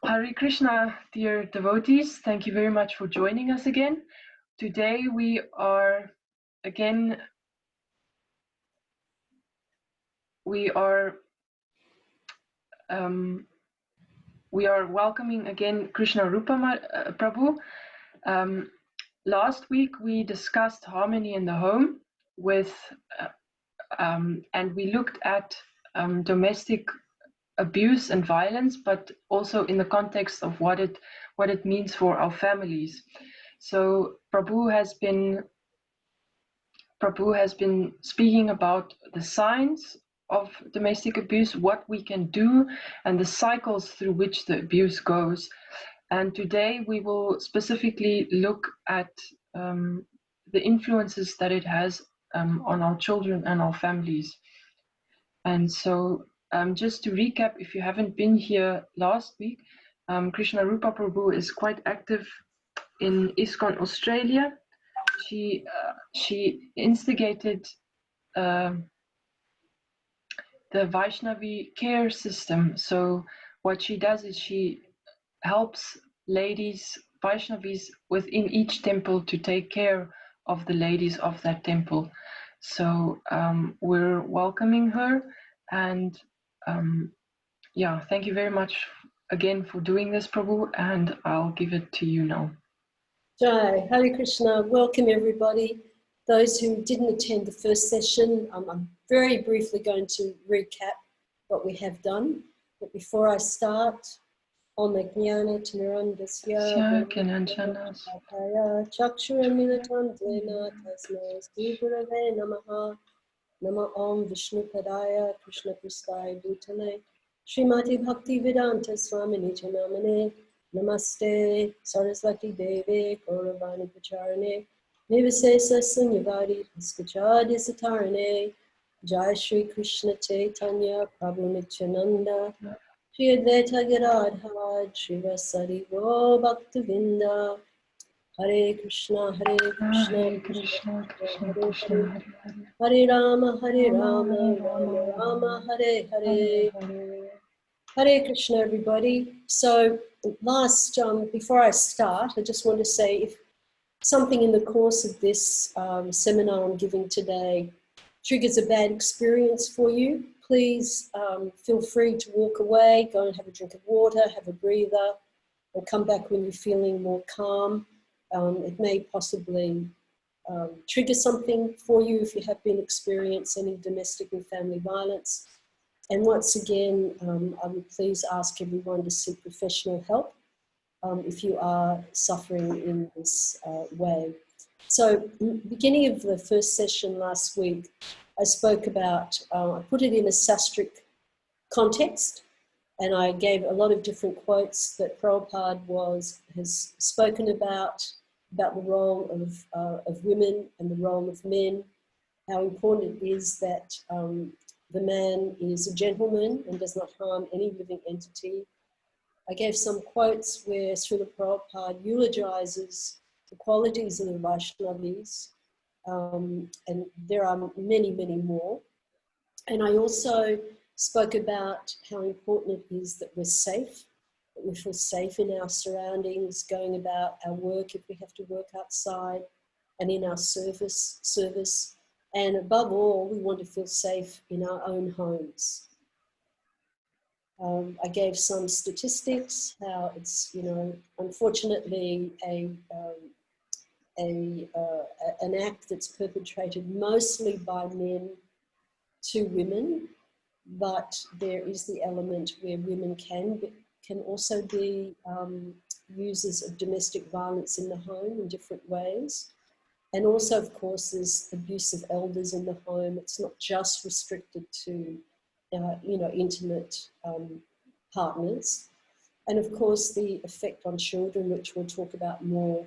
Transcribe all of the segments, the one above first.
Hare Krishna, dear devotees. Thank you very much for joining us again. Today we are again welcoming again Krsnarupa Prabhu. Last week we discussed harmony in the home and we looked at domestic abuse and violence, but also in the context of what it means for our families. So Prabhu has been speaking about the signs of domestic abuse, what we can do, and the cycles through which the abuse goes. And today we will specifically look at the influences that it has on our children and our families. And so just to recap, if you haven't been here last week, Krsnarupa Prabhu is quite active in ISKCON Australia. She instigated the Vaishnavi care system. So what she does is she helps ladies, Vaishnavis within each temple to take care of the ladies of that temple. So we're welcoming her, and thank you very much again for doing this, Prabhu, and I'll give it to you now. Jai, Hare Krishna, welcome everybody. Those who didn't attend the first session, I'm very briefly going to recap what we have done. But before I start, Om Jnana Timirandasya Chakshura Milatandena Tasma Sri Gurave Namaha Nama Om Vishnu Padaya Krishna Prasthaya Bhutale Srimati Bhakti Vedanta Swamini Chanamane Namaste Saraswati Devi Gauravani Pacharane Nivasesa Sanyavari Paskachadi Satarane Jai Shri Krishna Chaitanya Prabhu Nityananda Shri Advaita Gadadhar Shri Vasari Go Bhaktavinda Hare Krishna Hare Krishna Hare Krishna Krishna Krishna Hare Rama Hare Rama Rama Rama Hare Hare Hare Krishna everybody. So before I start, I just want to say if something in the course of this seminar I'm giving today triggers a bad experience for you, please feel free to walk away, go and have a drink of water, have a breather, or come back when you're feeling more calm. It may possibly trigger something for you if you have been experiencing any domestic and family violence. And once again, I would please ask everyone to seek professional help if you are suffering in this way. So, beginning of the first session last week, I spoke about, I put it in a sastric context, and I gave a lot of different quotes that Prabhupada has spoken about the role of women and the role of men, how important it is that the man is a gentleman and does not harm any living entity. I gave some quotes where Srila Prabhupada eulogizes the qualities of the Vaishnavis, and there are many, many more. And I also spoke about how important it is that we're safe, that we feel safe in our surroundings, going about our work if we have to work outside, and in our service. And above all, we want to feel safe in our own homes. I gave some statistics, how it's, unfortunately an act that's perpetrated mostly by men to women, but there is the element where women can also be users of domestic violence in the home in different ways. And also, of course, there's abuse of elders in the home. It's not just restricted to, intimate partners. And of course, the effect on children, which we'll talk about more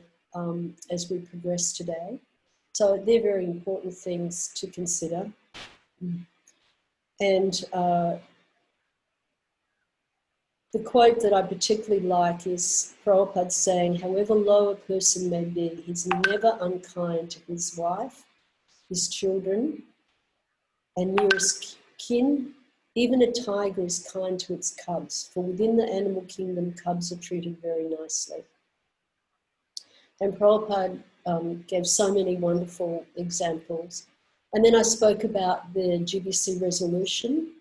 as we progress today. So they're very important things to consider. And the quote that I particularly like is Prabhupada saying, however low a person may be, he's never unkind to his wife, his children, and nearest kin, Even a tiger is kind to its cubs, for within the animal kingdom, cubs are treated very nicely. And Prabhupada gave so many wonderful examples. And then I spoke about the GBC resolution,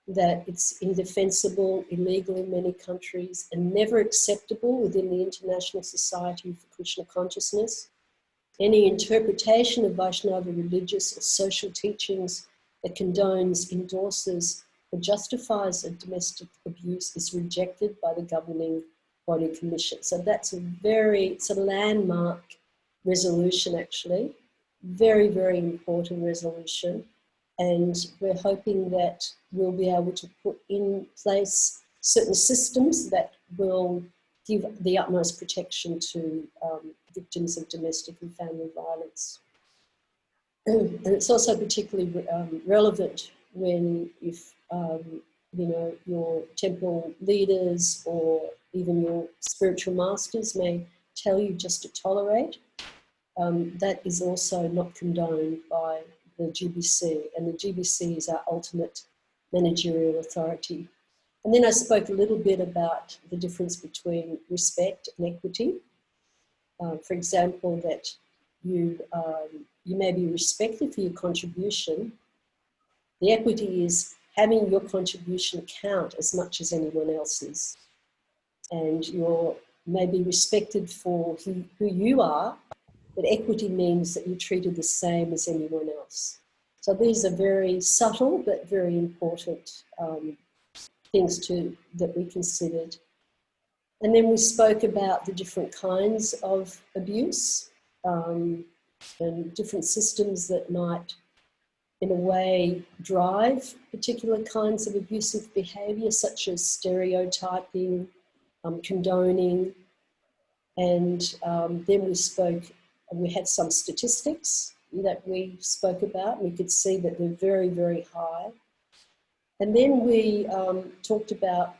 that it's indefensible, illegal in many countries, and never acceptable within the International Society for Krishna Consciousness. Any interpretation of Vaishnava religious or social teachings that condones, endorses, or justifies a domestic abuse is rejected by the governing body commission. So that's it's a landmark resolution actually, very, very important resolution. And we're hoping that we'll be able to put in place certain systems that will give the utmost protection to victims of domestic and family violence. And it's also particularly relevant when if you know, your temple leaders or even your spiritual masters may tell you just to tolerate. That is also not condoned by the GBC, and the GBC is our ultimate managerial authority. And then I spoke a little bit about the difference between respect and equity. For example, that you may be respected for your contribution. The equity is having your contribution count as much as anyone else's. And you may be respected for who you are, but equity means that you're treated the same as anyone else. So these are very subtle but very important things that we considered. And then we spoke about the different kinds of abuse and different systems that might, in a way, drive particular kinds of abusive behaviour, such as stereotyping, condoning, and then we had some statistics that we spoke about. We could see that they're very, very high. And then we talked about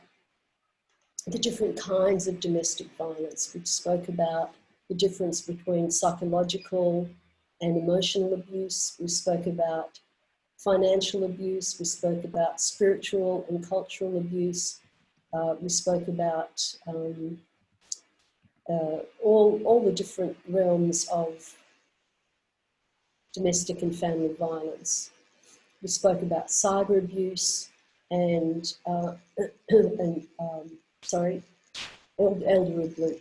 the different kinds of domestic violence. We spoke about the difference between psychological and emotional abuse. We spoke about financial abuse. We spoke about spiritual and cultural abuse. We spoke about all the different realms of domestic and family violence. We spoke about cyber abuse and elder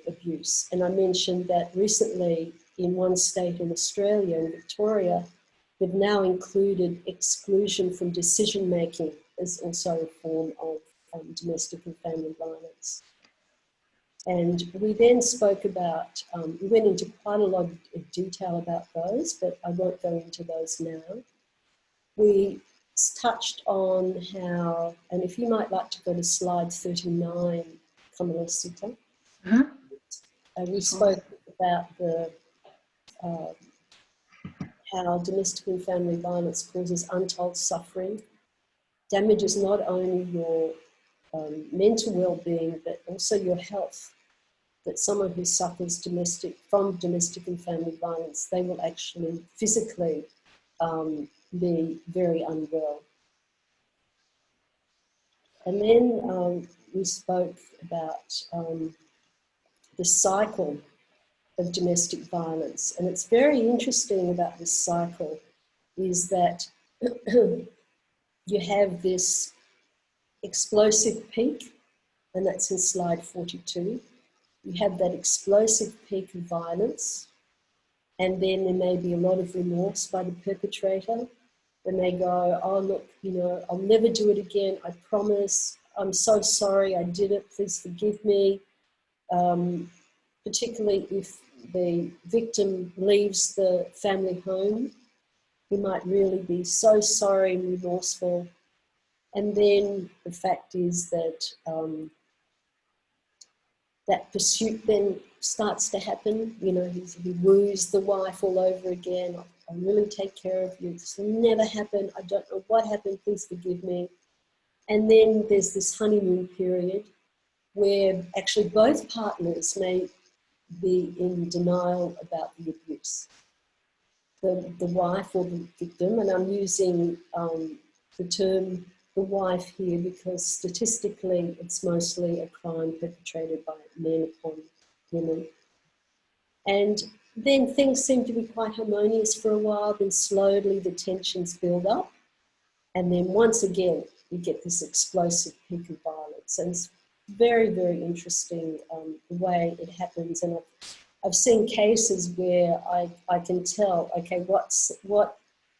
abuse. And I mentioned that recently in one state in Australia, in Victoria, they've now included exclusion from decision making as also a form of domestic and family violence. And we then spoke about, we went into quite a lot of detail about those, but I won't go into those now. We touched on how, and if you might like to go to slide 39, Kamala Sita. We spoke about how domestic and family violence causes untold suffering, damages not only your mental well-being, but also your health. That someone who suffers from domestic and family violence, they will actually physically be very unwell. And then we spoke about the cycle of domestic violence. And it's very interesting about this cycle is that you have this explosive peak, and that's in slide 42. You have that explosive peak of violence, and then there may be a lot of remorse by the perpetrator. When they go, oh, look, you know, I'll never do it again, I promise. I'm so sorry I did it, please forgive me. Particularly if the victim leaves the family home, he might really be so sorry and remorseful. And then the fact is that that pursuit then starts to happen. You know, he woos the wife all over again. I'll really take care of you. This will never happen. I don't know what happened. Please forgive me. And then there's this honeymoon period where actually both partners may be in denial about the abuse. The wife or the victim, and I'm using the term the wife here, because statistically it's mostly a crime perpetrated by men upon women. And then things seem to be quite harmonious for a while, then slowly the tensions build up. And then once again, you get this explosive peak of violence. And it's very, very interesting the way it happens. And I've seen cases where I can tell, okay,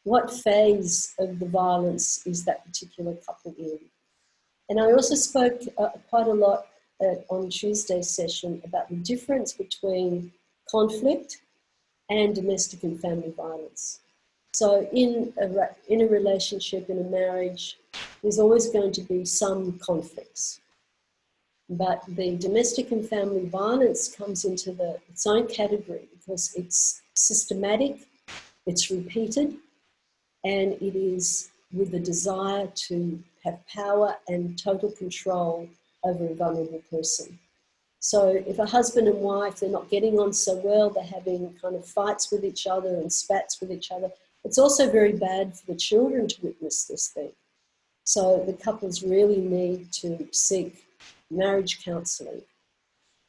what phase of the violence is that particular couple in? And I also spoke quite a lot on Tuesday's session about the difference between conflict and domestic and family violence. So in a relationship, in a marriage, there's always going to be some conflicts. But the domestic and family violence comes into its own category because it's systematic, it's repeated, and it is with the desire to have power and total control over a vulnerable person. So if a husband and wife, they're not getting on so well, they're having kind of fights with each other and spats with each other, it's also very bad for the children to witness this thing. So the couples really need to seek marriage counselling.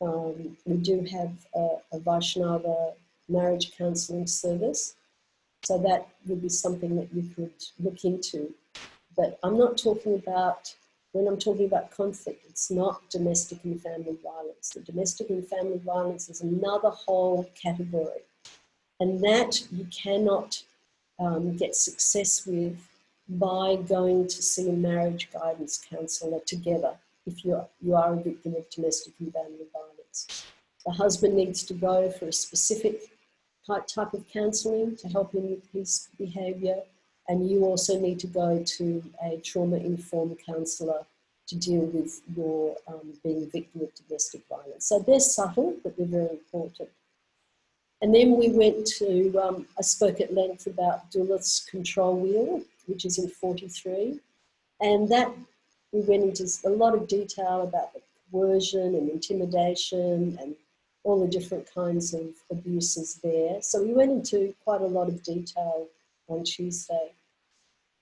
We do have a Vaishnava marriage counselling service, so that would be something that you could look into. But I'm not talking about, when I'm talking about conflict, it's not domestic and family violence. The domestic and family violence is another whole category, and that you cannot get success with by going to see a marriage guidance counsellor together if you are a victim of domestic and family violence. The husband needs to go for a specific type of counselling to help him with his behaviour, and you also need to go to a trauma-informed counsellor to deal with your being a victim of domestic violence. So they're subtle, but they're very important. And then we went to, I spoke at length about Duluth's control wheel, which is in 43. And that we went into a lot of detail about the coercion and intimidation and all the different kinds of abuses there. So we went into quite a lot of detail on Tuesday.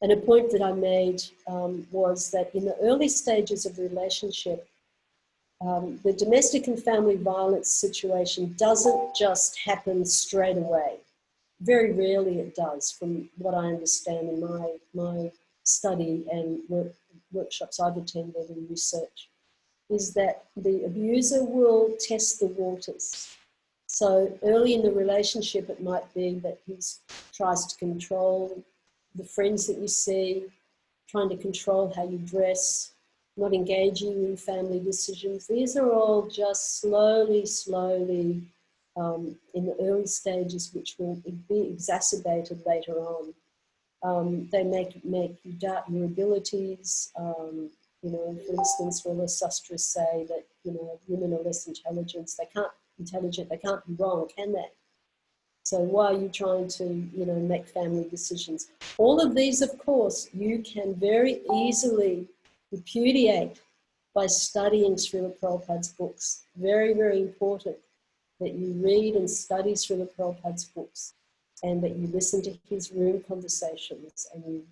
And a point that I made was that in the early stages of the relationship, the domestic and family violence situation doesn't just happen straight away. Very rarely it does, from what I understand in my study and workshops I've attended and research, is that the abuser will test the waters. So early in the relationship, it might be that he tries to control the friends that you see, trying to control how you dress, not engaging in family decisions. These are all just slowly in the early stages, which will be exacerbated later on. They make you doubt your abilities. You know, for instance, will the sustras say that, you know, women are less intelligent. They can't be wrong, can they? So why are you trying to, you know, make family decisions? All of these, of course, you can very easily repudiate by studying Srila Prabhupada's books. Very, very important that you read and study Srila Prabhupada's books, and that you listen to his room conversations and you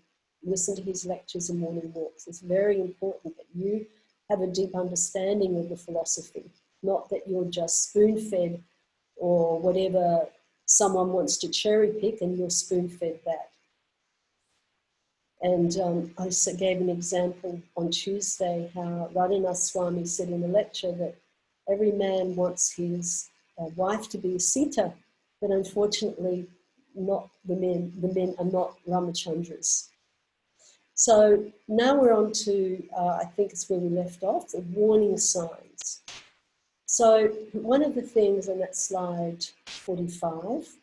listen to his lectures and morning walks. It's very important that you have a deep understanding of the philosophy, not that you're just spoon-fed or whatever someone wants to cherry pick and you're spoon-fed that. And I gave an example on Tuesday how Radhanath Swami said in a lecture that every man wants his wife to be a Sita, but unfortunately not the men. The men are not Ramachandras. So now we're on to, I think it's where we left off, the warning signs. So one of the things on that slide 45,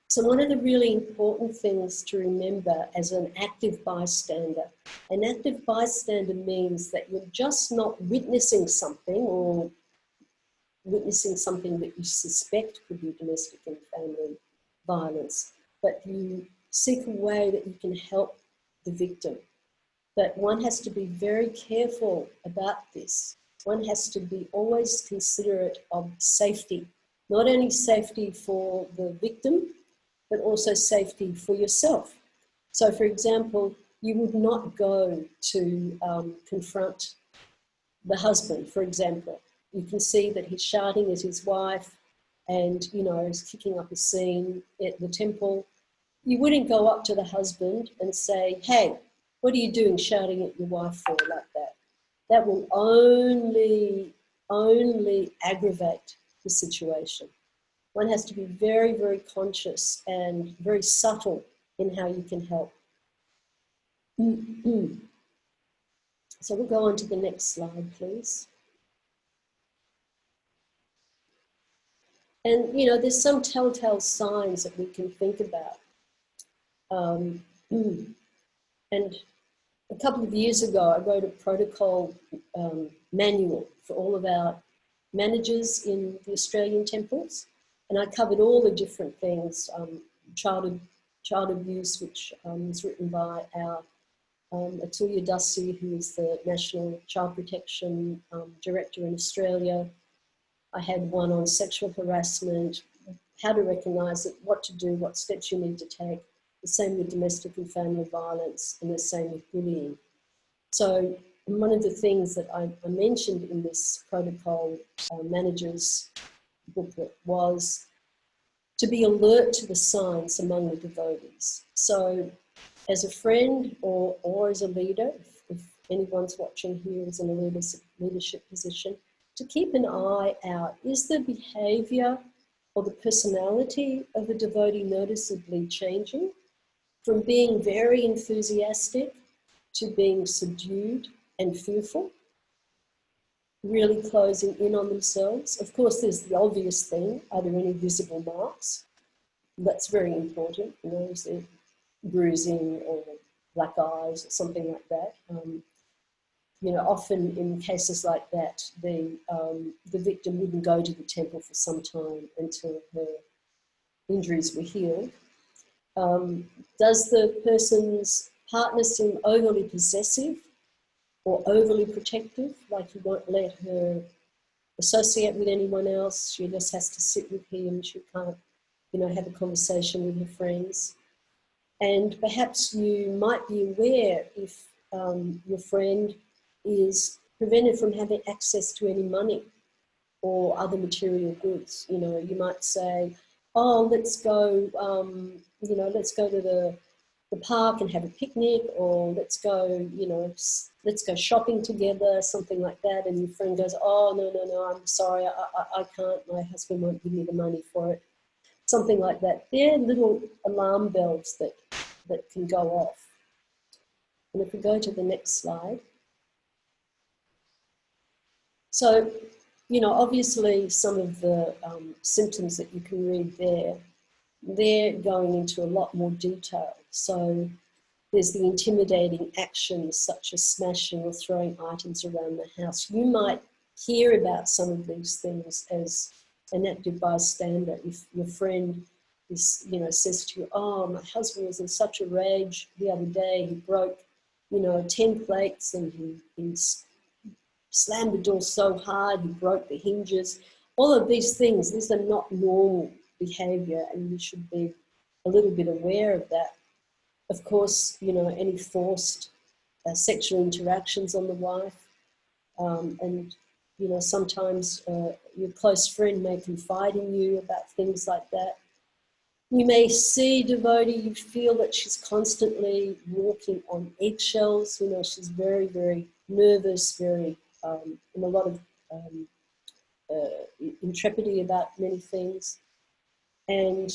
so one of the really important things to remember as an active bystander means that you're just not witnessing something or witnessing something that you suspect could be domestic and family violence, but you seek a way that you can help the victim. But one has to be very careful about this. One has to be always considerate of safety, not only safety for the victim, but also safety for yourself. So for example, you would not go to confront the husband, for example. You can see that he's shouting at his wife and, you know, is kicking up a scene at the temple. You wouldn't go up to the husband and say, hey, what are you doing shouting at your wife for like that? That will only aggravate the situation. One has to be very, very conscious and very subtle in how you can help. So we'll go on to the next slide, please. And, you know, there's some telltale signs that we can think about. And a couple of years ago, I wrote a protocol manual for all of our managers in the Australian temples. And I covered all the different things, child abuse, which was written by our Atulya Dasi, who is the National Child Protection Director in Australia. I had one on sexual harassment, how to recognise it, what to do, what steps you need to take. The same with domestic and family violence, and the same with bullying. So one of the things that I mentioned in this protocol manager's booklet was to be alert to the signs among the devotees. So as a friend or as a leader, if anyone's watching here is in a leadership position, to keep an eye out. Is the behaviour or the personality of the devotee noticeably changing from being very enthusiastic to being subdued and fearful, really closing in on themselves? Of course, there's the obvious thing. Are there any visible marks? That's very important. You know, is there bruising or black eyes or something like that? You know, often in cases like that, the victim wouldn't go to the temple for some time until her injuries were healed. Does the person's partner seem overly possessive or overly protective, like he won't let her associate with anyone else? She just has to sit with him. She can't, you know, have a conversation with her friends. And perhaps you might be aware if your friend is prevented from having access to any money or other material goods. You know, you might say, oh, let's go, you know, let's go to the park and have a picnic, or let's go, you know, let's go shopping together, something like that. And your friend goes, oh, no, I'm sorry, I can't, my husband won't give me the money for it. Something like that. They're little alarm bells that can go off. And if we go to the next slide. So, you know, obviously some of the symptoms that you can read there, they're going into a lot more detail. So there's the intimidating actions such as smashing or throwing items around the house. You might hear about some of these things as an active bystander. If your friend is, you know, says to you, oh, my husband was in such a rage the other day, he broke, you know, 10 plates and he's slammed the door so hard, he broke the hinges. All of these things, these are not normal behaviour, and you should be a little bit aware of that. Of course, you know, any forced sexual interactions on the wife, and, you know, sometimes your close friend may confide in you about things like that. You may see devotee, you feel that she's constantly walking on eggshells. You know, she's very, very nervous, very in a lot of intrepidity about many things. And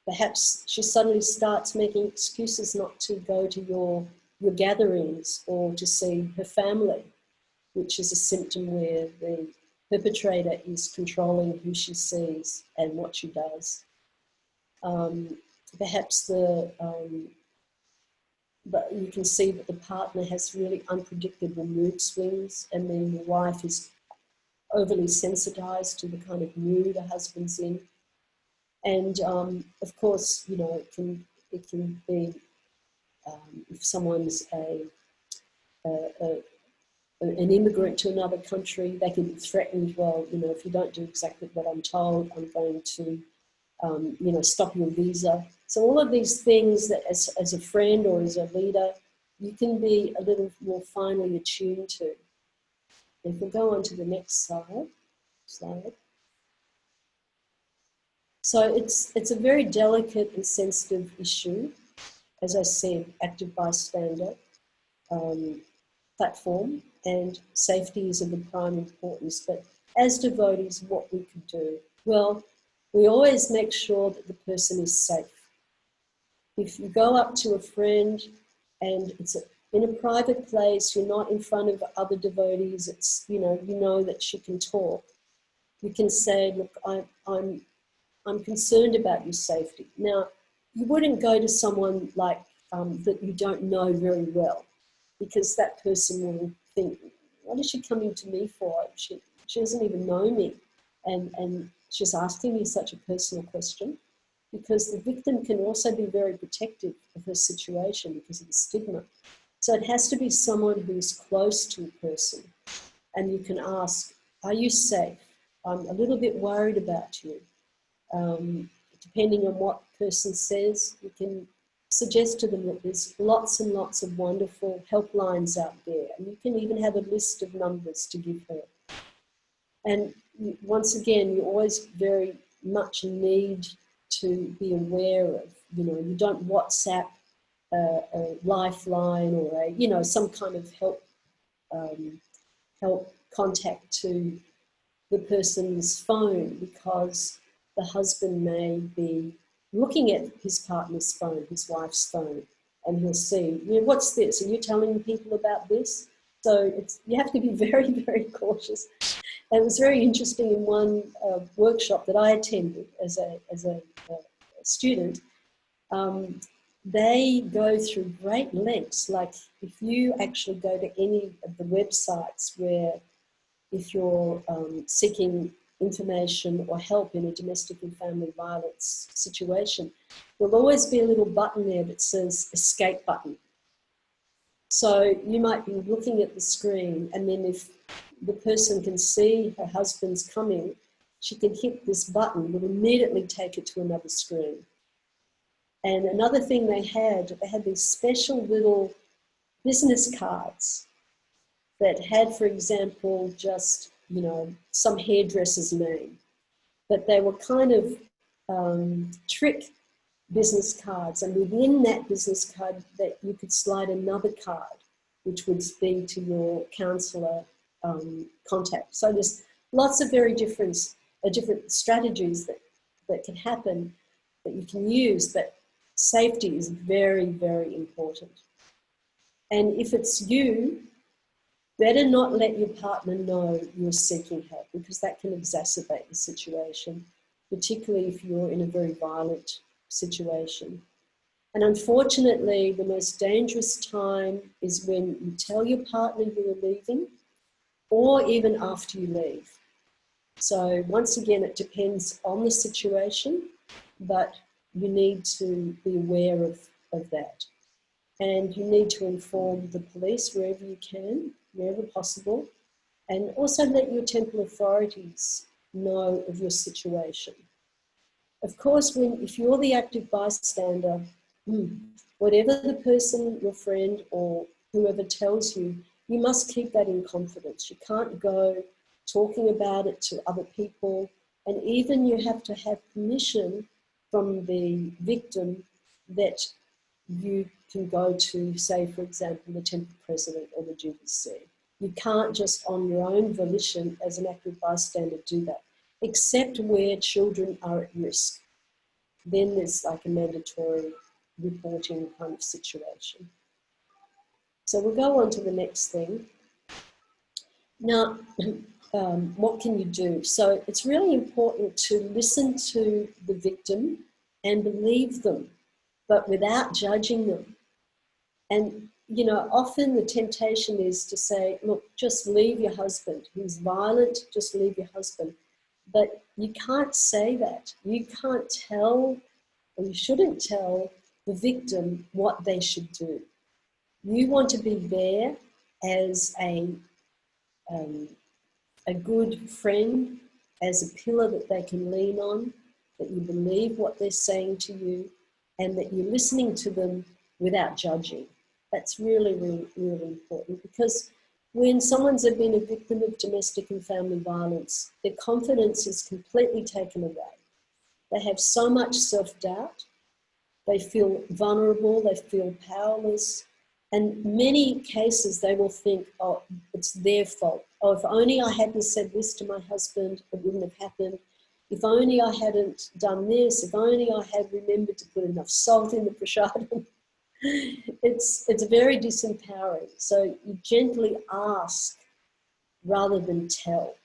perhaps she suddenly starts making excuses not to go to your gatherings or to see her family, which is a symptom where the perpetrator is controlling who she sees and what she does. Perhaps but you can see that the partner has really unpredictable mood swings, and then the wife is overly sensitized to the kind of mood a husband's in. And of course, you know, it can be if someone's an immigrant to another country, they can be threatened. Well, you know, if you don't do exactly what I'm told, I'm going to, you know, stop your visa, So all of these things that as a friend or as a leader, you can be a little more finely attuned to. If we go on to the next slide. So it's a very delicate and sensitive issue. As I said, active bystander platform, and safety is of the prime importance. But as devotees, what we could do? Well, we always make sure that the person is safe. If you go up to a friend and it's in a private place, you're not in front of other devotees, it's, you know that she can talk. You can say, look, I'm concerned about your safety. Now, you wouldn't go to someone like that you don't know very well, because that person will think, what is she coming to me for? She doesn't even know me, and she's asking me such a personal question, because the victim can also be very protective of her situation because of the stigma. So it has to be someone who is close to a person, and you can ask, are you safe? I'm a little bit worried about you. Depending on what the person says, you can suggest to them that there's lots and lots of wonderful helplines out there, and you can even have a list of numbers to give her. And once again, you always very much need to be aware of, you don't WhatsApp a lifeline or some kind of help contact to the person's phone, because the husband may be looking at his partner's phone, his wife's phone, and he'll see, what's this? Are you telling people about this? So you have to be very, very cautious. And it was very interesting in one workshop that I attended as a student. They go through great lengths. Like if you actually go to any of the websites where, if you're seeking information or help in a domestic and family violence situation, there'll always be a little button there that says escape button. So you might be looking at the screen, and then if the person can see her husband's coming, she can hit this button, will immediately take it to another screen. And another thing they had these special little business cards that had, for example, just, some hairdresser's name. But they were kind of trick business cards. And within that business card, that you could slide another card, which would be to your counsellor contact. So there's lots of very different strategies that can happen, that you can use, but safety is very, very important. And if it's you, better not let your partner know you're seeking help, because that can exacerbate the situation, particularly if you're in a very violent situation. And unfortunately, the most dangerous time is when you tell your partner you are leaving, or even after you leave. So once again, it depends on the situation, but you need to be aware of that. And you need to inform the police wherever you can, wherever possible, and also let your temple authorities know of your situation. Of course, if you're the active bystander, whatever the person, your friend or whoever tells you, you must keep that in confidence. You can't go talking about it to other people, and even you have to have permission from the victim that you can go to, say, for example, the temple president or the GBC. You can't just on your own volition as an active bystander do that, except where children are at risk. Then there's like a mandatory reporting kind of situation. So we'll go on to the next thing. Now, what can you do? So it's really important to listen to the victim and believe them, but without judging them. And, often the temptation is to say, look, just leave your husband. He's violent, just leave your husband. But you can't say that. You can't tell, or you shouldn't tell the victim what they should do. You want to be there as a good friend, as a pillar that they can lean on, that you believe what they're saying to you, and that you're listening to them without judging. That's really, really, really important, because when someone's been a victim of domestic and family violence, their confidence is completely taken away. They have so much self-doubt. They feel vulnerable. They feel powerless. And many cases they will think, oh, it's their fault. Oh, if only I hadn't said this to my husband, it wouldn't have happened. If only I hadn't done this, if only I had remembered to put enough salt in the prasadam. It's very disempowering. So you gently ask rather than tell.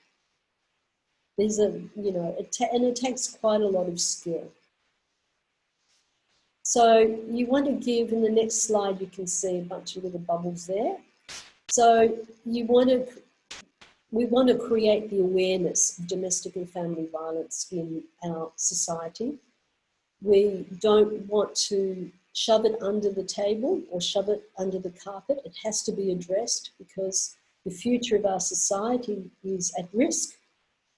These are, you know, and it takes quite a lot of skill. So you want to give, in the next slide, you can see a bunch of little bubbles there. So we want to create the awareness of domestic and family violence in our society. We don't want to shove it under the table or shove it under the carpet. It has to be addressed, because the future of our society is at risk,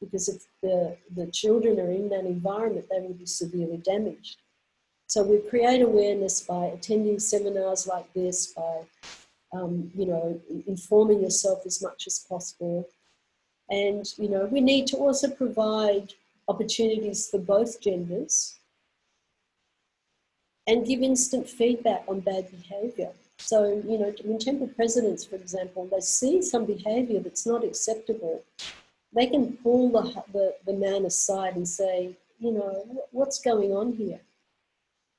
because if the children are in that environment, they will be severely damaged. So we create awareness by attending seminars like this, by you know, informing yourself as much as possible. And, you know, we need to also provide opportunities for both genders and give instant feedback on bad behaviour. So, you know, when temple presidents, for example, they see some behaviour that's not acceptable, they can pull the man aside and say, you know, what's going on here?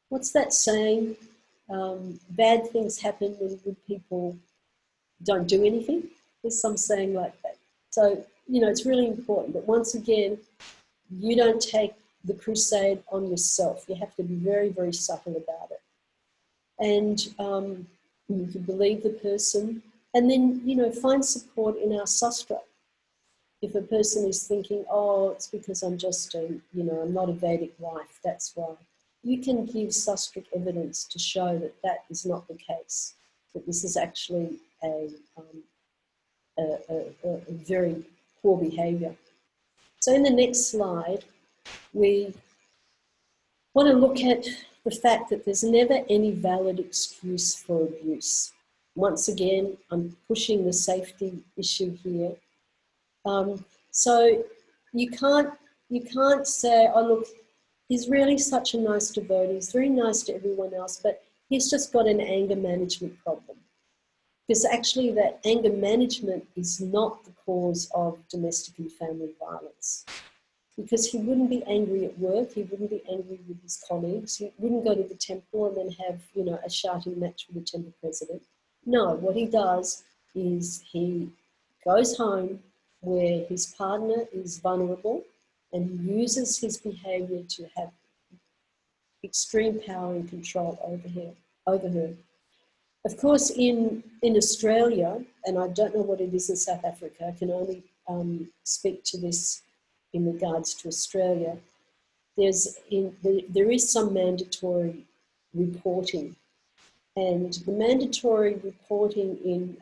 What's that saying? Bad things happen when good people don't do anything. There's some saying like that. So, you know, it's really important that, once again, you don't take the crusade on yourself. You have to be very, very subtle about it. And you can believe the person, and then, you know, find support in our sastra. If a person is thinking, oh, it's because I'm just you know, I'm not a Vedic wife, that's why. You can give sastric evidence to show that that is not the case, that this is actually a very poor behaviour. So in the next slide, we want to look at the fact that there's never any valid excuse for abuse. Once again, I'm pushing the safety issue here. So you can't say, oh look, he's really such a nice devotee, he's very nice to everyone else, but he's just got an anger management problem. Because actually that anger management is not the cause of domestic and family violence. Because he wouldn't be angry at work, he wouldn't be angry with his colleagues, he wouldn't go to the temple and then have, you know, a shouting match with the temple president. No, what he does is he goes home where his partner is vulnerable, and he uses his behaviour to have extreme power and control over her. Of course, in Australia, and I don't know what it is in South Africa, I can only speak to this in regards to Australia, there is some mandatory reporting. And the mandatory reporting in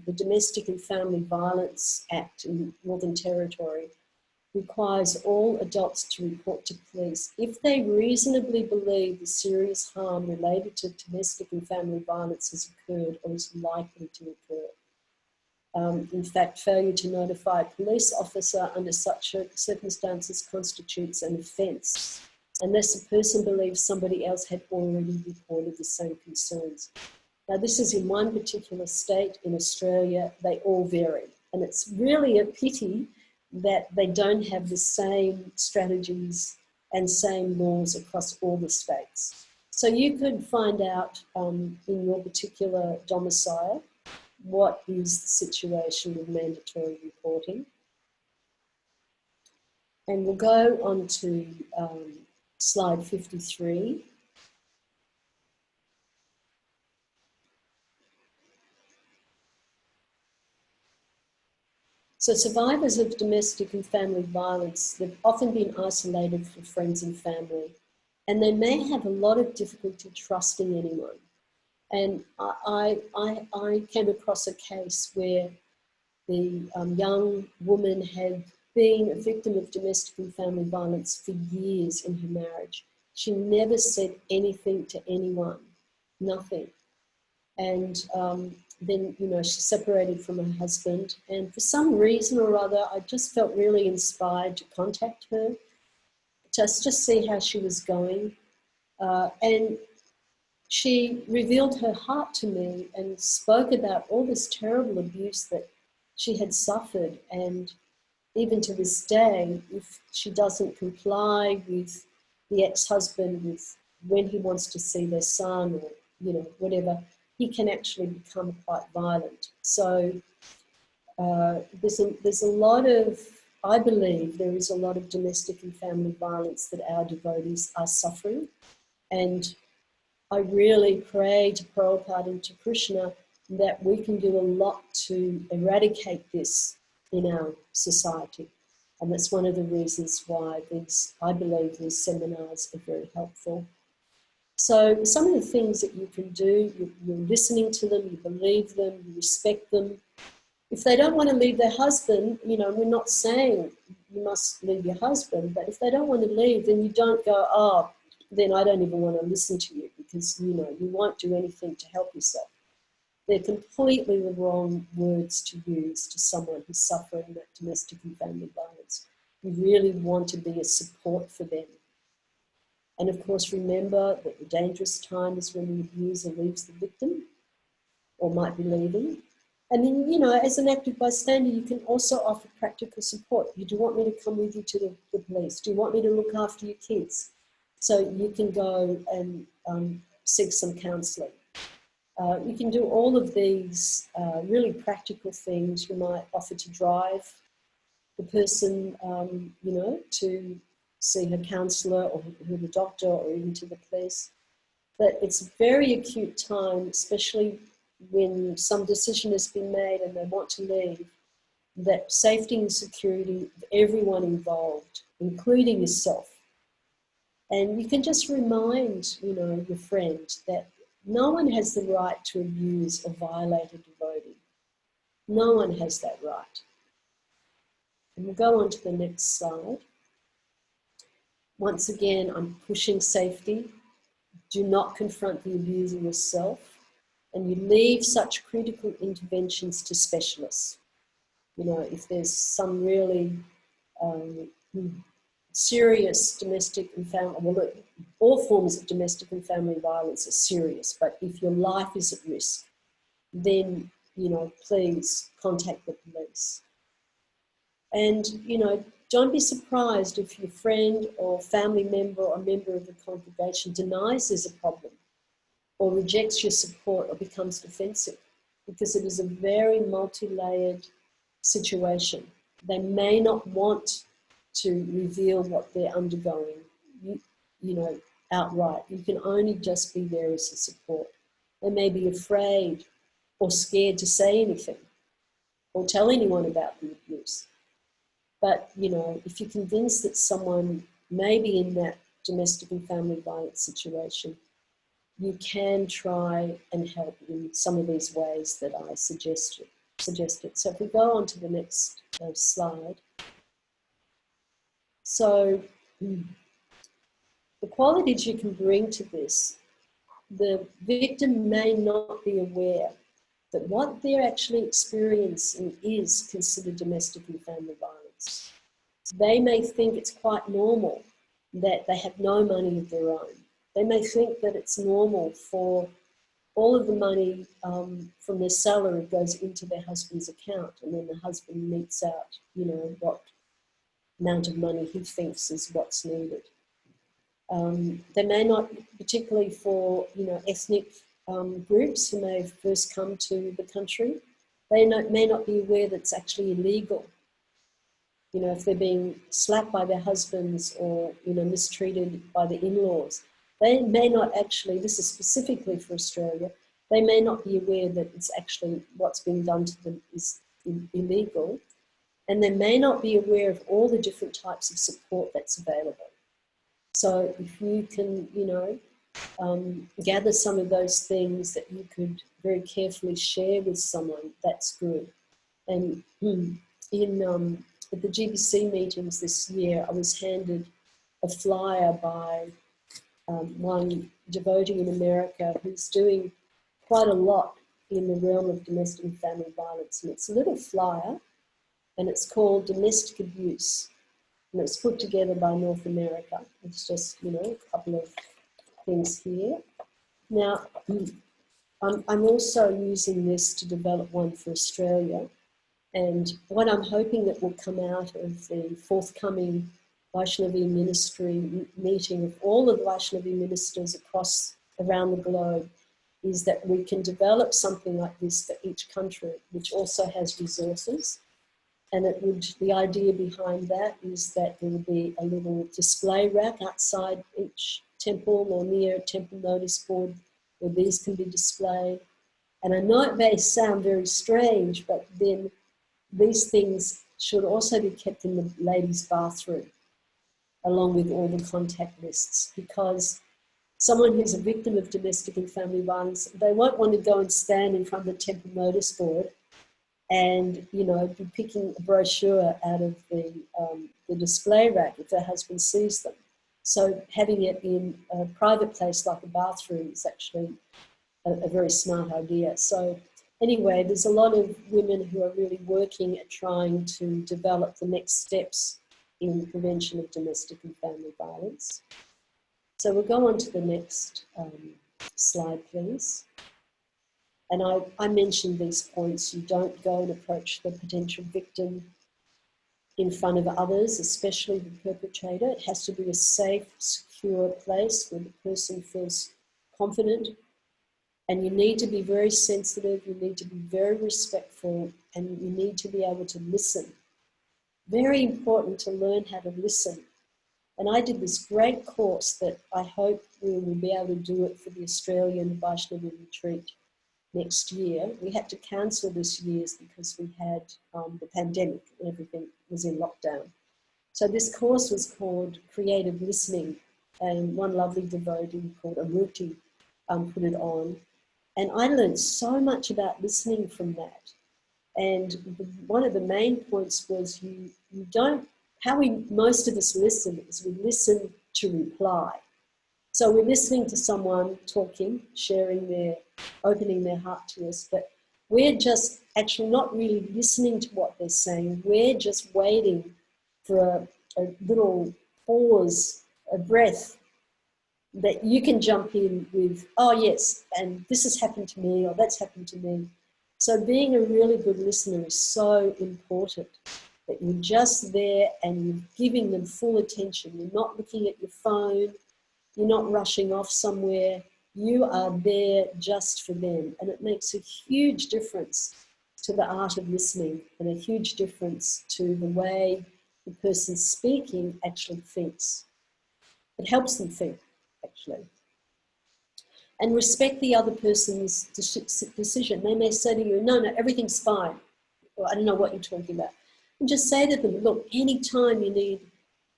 the Domestic and Family Violence Act in Northern Territory requires all adults to report to police if they reasonably believe the serious harm related to domestic and family violence has occurred or is likely to occur. In fact, failure to notify a police officer under such circumstances constitutes an offence, unless a person believes somebody else had already reported the same concerns. Now, this is in one particular state in Australia. They all vary, and it's really a pity that they don't have the same strategies and same laws across all the states. So you could find out in your particular domicile what is the situation with mandatory reporting. And we'll go on to slide 53. So survivors of domestic and family violence, they've often been isolated from friends and family, and they may have a lot of difficulty trusting anyone. And I came across a case where the young woman had been a victim of domestic and family violence for years in her marriage. She never said anything to anyone, nothing. And then, you know, she separated from her husband. And for some reason or other, I just felt really inspired to contact her, just see how she was going. And she revealed her heart to me and spoke about all this terrible abuse that she had suffered. And even to this day, if she doesn't comply with the ex-husband with when he wants to see their son or, you know, whatever, he can actually become quite violent. So there's a lot of, I believe there is a lot of domestic and family violence that our devotees are suffering. And I really pray to Prabhupada and to Krishna that we can do a lot to eradicate this in our society. And that's one of the reasons why I believe these seminars are very helpful. So some of the things that you can do, you're listening to them, you believe them, you respect them. If they don't want to leave their husband, you know, we're not saying you must leave your husband, but if they don't want to leave, then you don't go, oh, then I don't even want to listen to you, because, you know, you won't do anything to help yourself. They're completely the wrong words to use to someone who's suffering that domestic and family violence. You really want to be a support for them. And of course, remember that the dangerous time is when the abuser leaves the victim or might be leaving. And then, you know, as an active bystander, you can also offer practical support. Do you want me to come with you to the police? Do you want me to look after your kids? So you can go and seek some counselling. You can do all of these really practical things. You might offer to drive the person, you know, to see her counsellor or the doctor or even to the police. But it's a very acute time, especially when some decision has been made and they want to leave, that safety and security of everyone involved, including yourself. And you can just remind, you know, your friend that no one has the right to abuse or violate a devotee. No one has that right. And we'll go on to the next slide. Once again, I'm pushing safety. Do not confront the abuser yourself. And you leave such critical interventions to specialists. You know, if there's some really serious domestic and family, well, all forms of domestic and family violence are serious, but if your life is at risk, then, you know, please contact the police. And, you know, don't be surprised if your friend or family member or member of the congregation denies there's a problem, or rejects your support or becomes defensive, because it is a very multi-layered situation. They may not want to reveal what they're undergoing, you know, outright. You can only just be there as a support. They may be afraid or scared to say anything or tell anyone about the abuse. But, you know, if you're convinced that someone may be in that domestic and family violence situation, you can try and help in some of these ways that I suggested. So if we go on to the next slide. So the qualities you can bring to this, the victim may not be aware that what they're actually experiencing is considered domestic and family violence. They may think it's quite normal that they have no money of their own. They may think that it's normal for all of the money from their salary goes into their husband's account, and then the husband meets out, you know, what amount of money he thinks is what's needed. They may not, particularly for, you know, ethnic groups who may have first come to the country, they may not be aware that it's actually illegal. You know, if they're being slapped by their husbands or, you know, mistreated by the in-laws, they may not actually, this is specifically for Australia, they may not be aware that it's actually what's being done to them is illegal, and they may not be aware of all the different types of support that's available. So if you can, you know, gather some of those things that you could very carefully share with someone, that's good. And at the GBC meetings this year, I was handed a flyer by one devotee in America who's doing quite a lot in the realm of domestic and family violence. And it's a little flyer, and it's called Domestic Abuse. And it's put together by North America. It's just, you know, a couple of things here. Now, I'm also using this to develop one for Australia. And what I'm hoping that will come out of the forthcoming Vaishnavi ministry meeting of all of the Vaishnavi ministers around the globe is that we can develop something like this for each country, which also has resources. And the idea behind that is that there will be a little display rack outside each temple or near a temple notice board where these can be displayed. And I know it may sound very strange, but then these things should also be kept in the ladies' bathroom, along with all the contact lists, because someone who's a victim of domestic and family violence, they won't want to go and stand in front of the temple notice board and, you know, be picking a brochure out of the display rack if their husband sees them. So having it in a private place like a bathroom is actually a very smart idea. So anyway, there's a lot of women who are really working at trying to develop the next steps in prevention of domestic and family violence. So we'll go on to the next slide, please. And I mentioned these points. You don't go and approach the potential victim in front of others, especially the perpetrator. It has to be a safe, secure place where the person feels confident. And you need to be very sensitive, you need to be very respectful, and you need to be able to listen. Very important to learn how to listen. And I did this great course that I hope we will be able to do it for the Australian Vaishnavi retreat next year. We had to cancel this year's because we had the pandemic and everything was in lockdown. So this course was called Creative Listening, and one lovely devotee called Aruti put it on. And I learned so much about listening from that. And one of the main points was most of us listen is we listen to reply. So we're listening to someone talking, opening their heart to us, but we're just actually not really listening to what they're saying. We're just waiting for a little pause, a breath, that you can jump in with, oh yes, and this has happened to me, or that's happened to me. So being a really good listener is so important, that you're just there and you're giving them full attention. You're not looking at your phone, you're not rushing off somewhere, you are there just for them. And it makes a huge difference to the art of listening and a huge difference to the way the person speaking actually thinks. It helps them think, actually. And respect the other person's decision. They may say to you, no, everything's fine. Or I don't know what you're talking about. And just say to them, look, anytime you need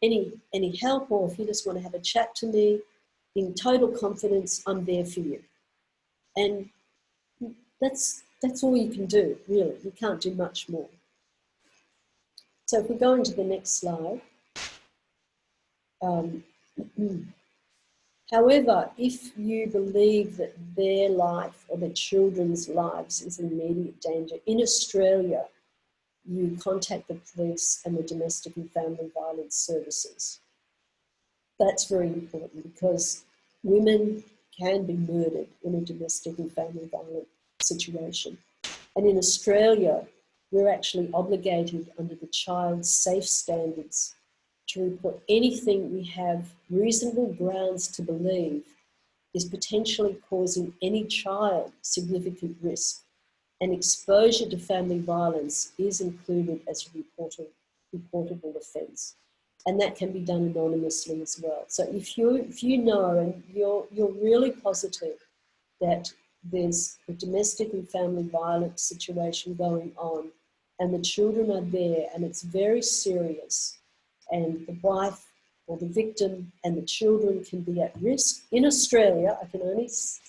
any help, or if you just want to have a chat to me, in total confidence, I'm there for you. And that's all you can do, really. You can't do much more. So if we go into the next slide. However, if you believe that their life or their children's lives is in immediate danger, in Australia, you contact the police and the domestic and family violence services. That's very important because women can be murdered in a domestic and family violence situation. And in Australia, we're actually obligated under the child safe standards to report anything we have reasonable grounds to believe is potentially causing any child significant risk, and exposure to family violence is included as a reportable offence. And that can be done anonymously as well. So if you know and you're really positive that there's a domestic and family violence situation going on and the children are there and it's very serious, and the wife or the victim and the children can be at risk. In Australia,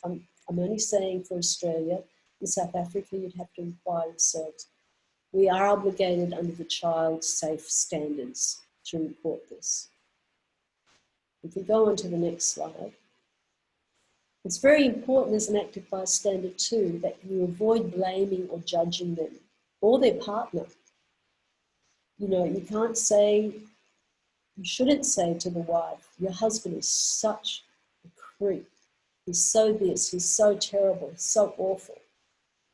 I'm only saying for Australia, in South Africa you'd have to inquire yourselves. We are obligated under the child safe standards to report this. If we go on to the next slide. It's very important as an active bystander too that you avoid blaming or judging them or their partner. You know, you can't say, you shouldn't say to the wife, your husband is such a creep. He's so this, he's so terrible, he's so awful.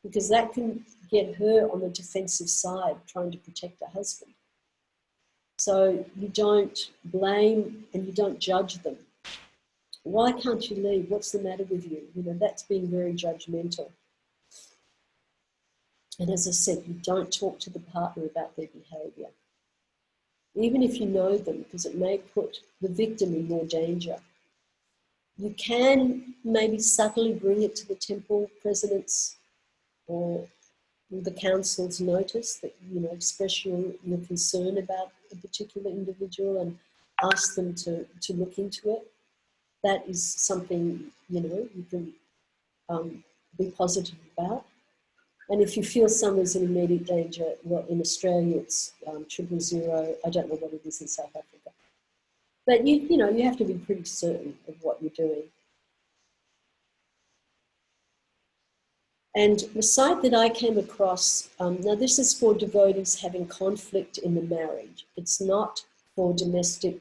Because that can get her on the defensive side trying to protect her husband. So you don't blame and you don't judge them. Why can't you leave? What's the matter with you? You know, that's being very judgmental. And as I said, you don't talk to the partner about their behaviour. Even if you know them, because it may put the victim in more danger. You can maybe subtly bring it to the temple president's or the council's notice that, you know, express your concern about a particular individual and ask them to look into it. That is something, you know, you can be positive about. And if you feel someone's in immediate danger, well, in Australia it's 000. I don't know what it is in South Africa. But you know, you have to be pretty certain of what you're doing. And the site that I came across, now this is for devotees having conflict in the marriage. It's not for domestic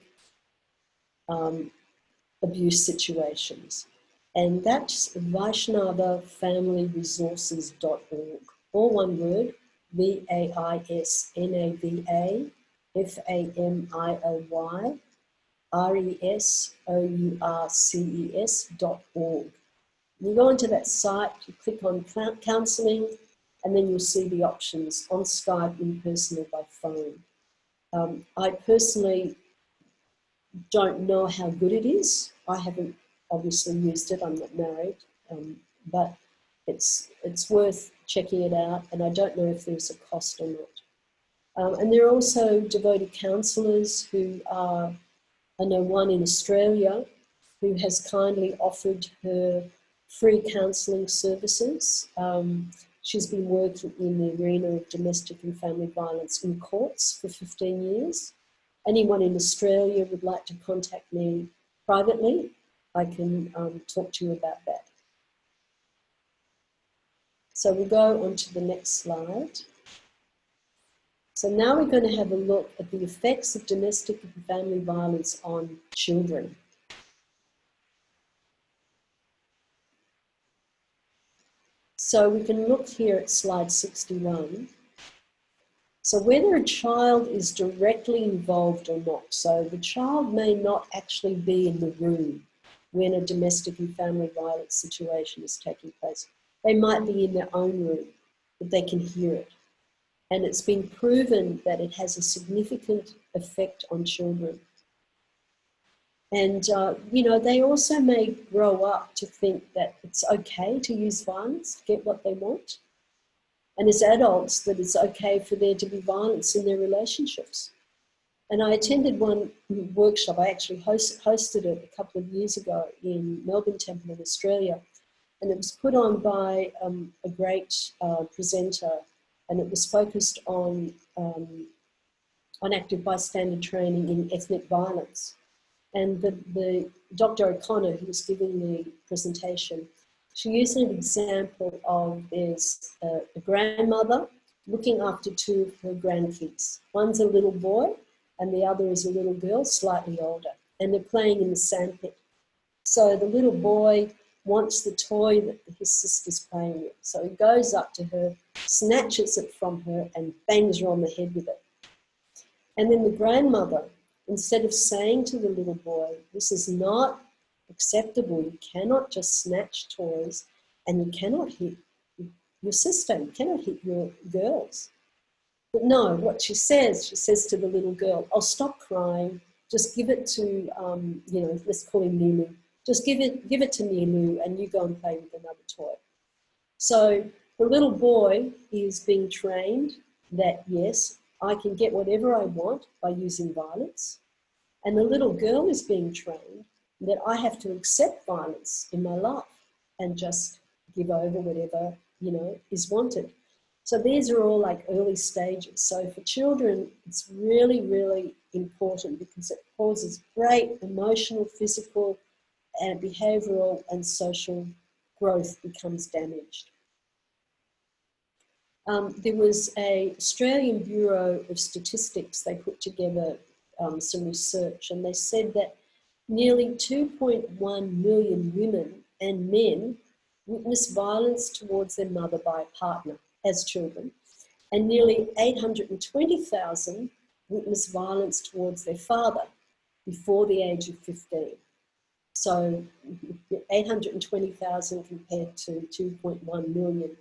abuse situations. And that's VaishnavaFamilyResources.org. All one word, VaishnavaFamilyResources.org. You go into that site, you click on counselling, and then you'll see the options on Skype, in person, or by phone. I personally don't know how good it is. I haven't obviously used it, I'm not married, but it's worth checking it out, and I don't know if there's a cost or not. And there are also devotee counsellors who are, I know one in Australia who has kindly offered her free counselling services. She's been working in the arena of domestic and family violence in courts for 15 years. Anyone in Australia would like to contact me privately, I can talk to you about that. So we'll go on to the next slide. So now we're going to have a look at the effects of domestic and family violence on children. So we can look here at slide 61. So whether a child is directly involved or not, so the child may not actually be in the room when a domestic and family violence situation is taking place. They might be in their own room, but they can hear it. And it's been proven that it has a significant effect on children. And, you know, they also may grow up to think that it's okay to use violence to get what they want. And as adults, that it's okay for there to be violence in their relationships. And I attended one workshop, I actually hosted it a couple of years ago in Melbourne Temple in Australia. And it was put on by a great presenter, and it was focused on active bystander training in ethnic violence. And the Dr. O'Connor, who was giving the presentation, she used an example of there's a grandmother looking after two of her grandkids. One's a little boy and the other is a little girl, slightly older, and they're playing in the sandpit. So the little boy wants the toy that his sister's playing with. So he goes up to her, snatches it from her and bangs her on the head with it. And then the grandmother, instead of saying to the little boy, this is not acceptable, you cannot just snatch toys and you cannot hit your sister, you cannot hit your girls. But no, what she says to the little girl, oh, stop crying, just give it to, you know, let's call him Nilu, just give it to Nilu and you go and play with another toy. So the little boy is being trained that, yes, I can get whatever I want by using violence. And the little girl is being trained that I have to accept violence in my life and just give over whatever, you know, is wanted. So these are all like early stages. So for children, it's really, really important because it causes great emotional, physical, and behavioural and social growth becomes damaged. There was an Australian Bureau of Statistics, they put together some research, and they said that nearly 2.1 million women and men witness violence towards their mother by a partner as children, and nearly 820,000 witness violence towards their father before the age of 15. So 820,000 compared to 2.1 million.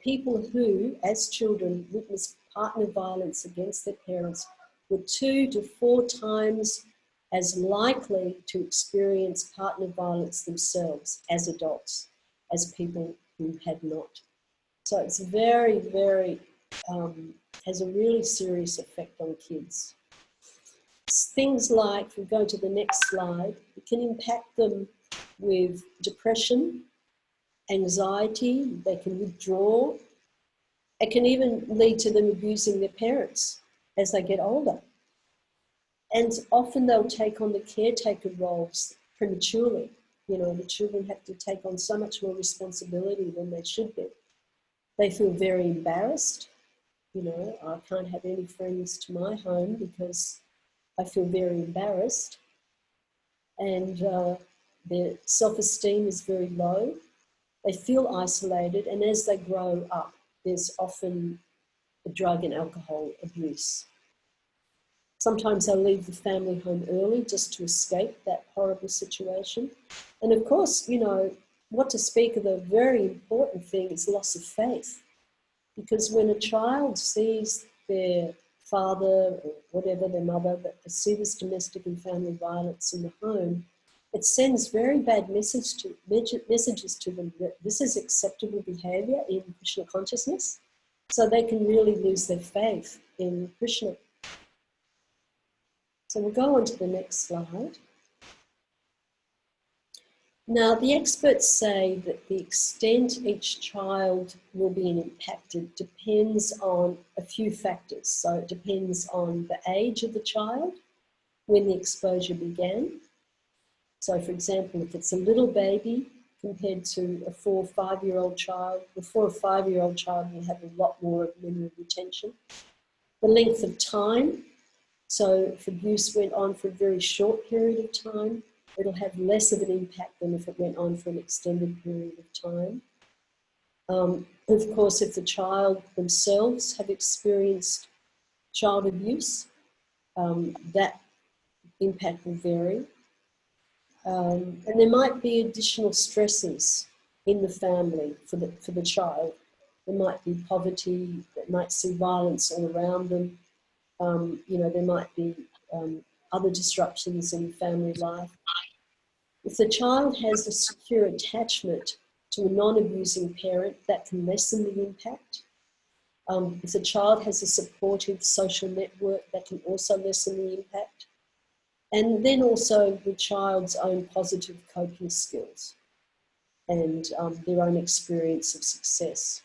People who, as children, witnessed partner violence against their parents were 2 to 4 times as likely to experience partner violence themselves as adults as people who had not. So it's very, very, has a really serious effect on kids. Things like, if we go to the next slide, it can impact them with depression, anxiety, they can withdraw. It can even lead to them abusing their parents as they get older. And often they'll take on the caretaker roles prematurely. You know, the children have to take on so much more responsibility than they should be. They feel very embarrassed. You know, I can't have any friends to my home because I feel very embarrassed. And their self-esteem is very low. They feel isolated, and as they grow up, there's often a drug and alcohol abuse. Sometimes they'll leave the family home early just to escape that horrible situation. And of course, you know, what to speak of, a very important thing is loss of faith. Because when a child sees their father or whatever, their mother, but they see this domestic and family violence in the home, it sends very bad messages to them that this is acceptable behaviour in Krishna consciousness. So they can really lose their faith in Krishna. So we'll go on to the next slide. Now, the experts say that the extent each child will be impacted depends on a few factors. So it depends on the age of the child, when the exposure began. So, for example, if it's a little baby compared to a 4 or 5-year-old child, the 4 or 5-year-old child will have a lot more memory retention. The length of time. So if abuse went on for a very short period of time, it'll have less of an impact than if it went on for an extended period of time. Of course, if the child themselves have experienced child abuse, that impact will vary. And there might be additional stresses in the family for the child. There might be poverty, they might see violence all around them. You know, there might be other disruptions in family life. If the child has a secure attachment to a non-abusing parent, that can lessen the impact. If the child has a supportive social network, that can also lessen the impact. And then also the child's own positive coping skills and their own experience of success.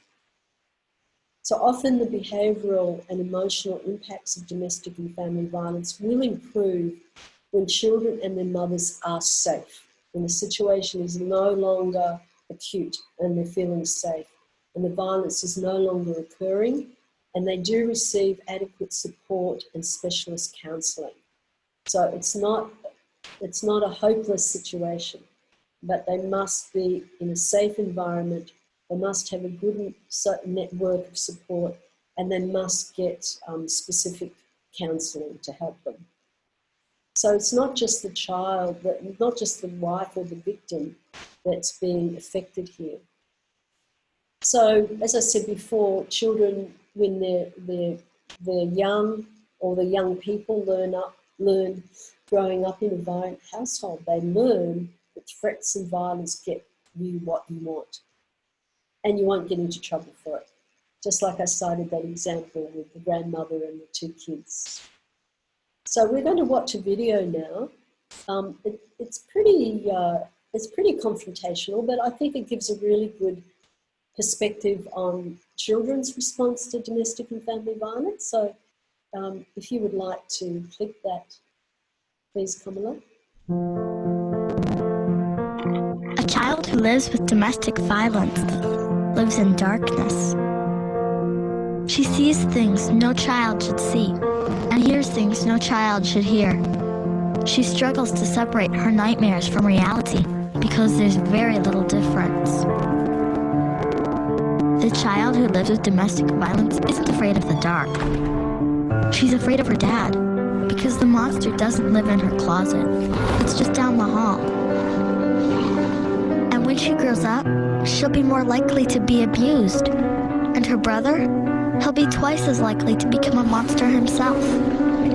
So often the behavioural and emotional impacts of domestic and family violence will improve when children and their mothers are safe, when the situation is no longer acute and they're feeling safe, and the violence is no longer occurring, and they do receive adequate support and specialist counselling. So it's not a hopeless situation, but they must be in a safe environment. They must have a good network of support, and they must get specific counselling to help them. So it's not just the child, not just the wife or the victim that's being affected here. So, as I said before, children, when they're young, or the young people learn growing up in a violent household, they learn that threats and violence get you what you want, and you won't get into trouble for it. Just like I cited that example with the grandmother and the 2 kids. So we're going to watch a video now. It's pretty confrontational, but I think it gives a really good perspective on children's response to domestic and family violence. So if you would like to click that, please, Kamala. child who lives with domestic violence lives in darkness. She sees things no child should see, and hears things no child should hear. She struggles to separate her nightmares from reality because there's very little difference. The child who lives with domestic violence isn't afraid of the dark. She's afraid of her dad because the monster doesn't live in her closet. It's just down the hall. And when she grows up, she'll be more likely to be abused. And her brother? He'll be twice as likely to become a monster himself,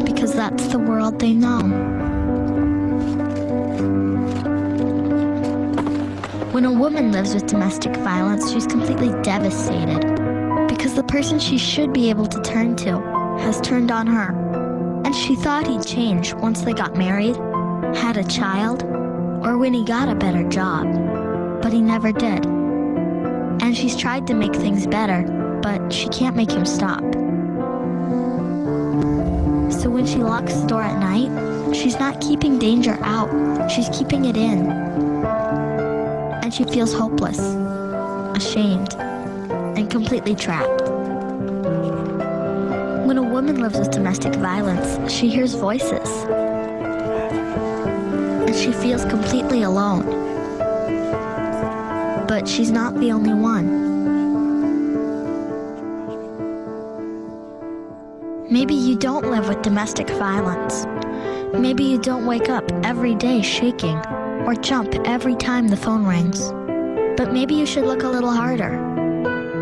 because that's the world they know. When a woman lives with domestic violence, she's completely devastated, because the person she should be able to turn to has turned on her. And she thought he'd change once they got married, had a child, or when he got a better job. But he never did. And she's tried to make things better, but she can't make him stop. So when she locks the door at night, she's not keeping danger out, she's keeping it in. And she feels hopeless, ashamed, and completely trapped. When a woman lives with domestic violence, she hears voices. And she feels completely alone. But she's not the only one. Maybe you don't live with domestic violence. Maybe you don't wake up every day shaking or jump every time the phone rings. But maybe you should look a little harder.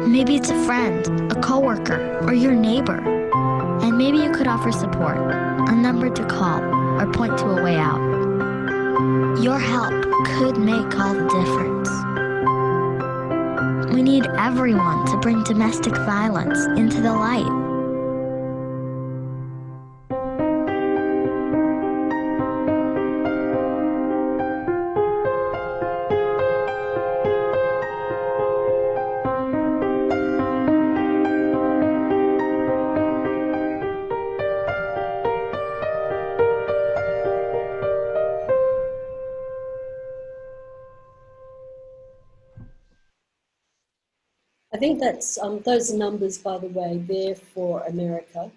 Maybe it's a friend, a coworker, or your neighbor. And maybe you could offer support, a number to call, or point to a way out. Your help could make all the difference. We need everyone to bring domestic violence into the light. I think that's those numbers, by the way, there for America.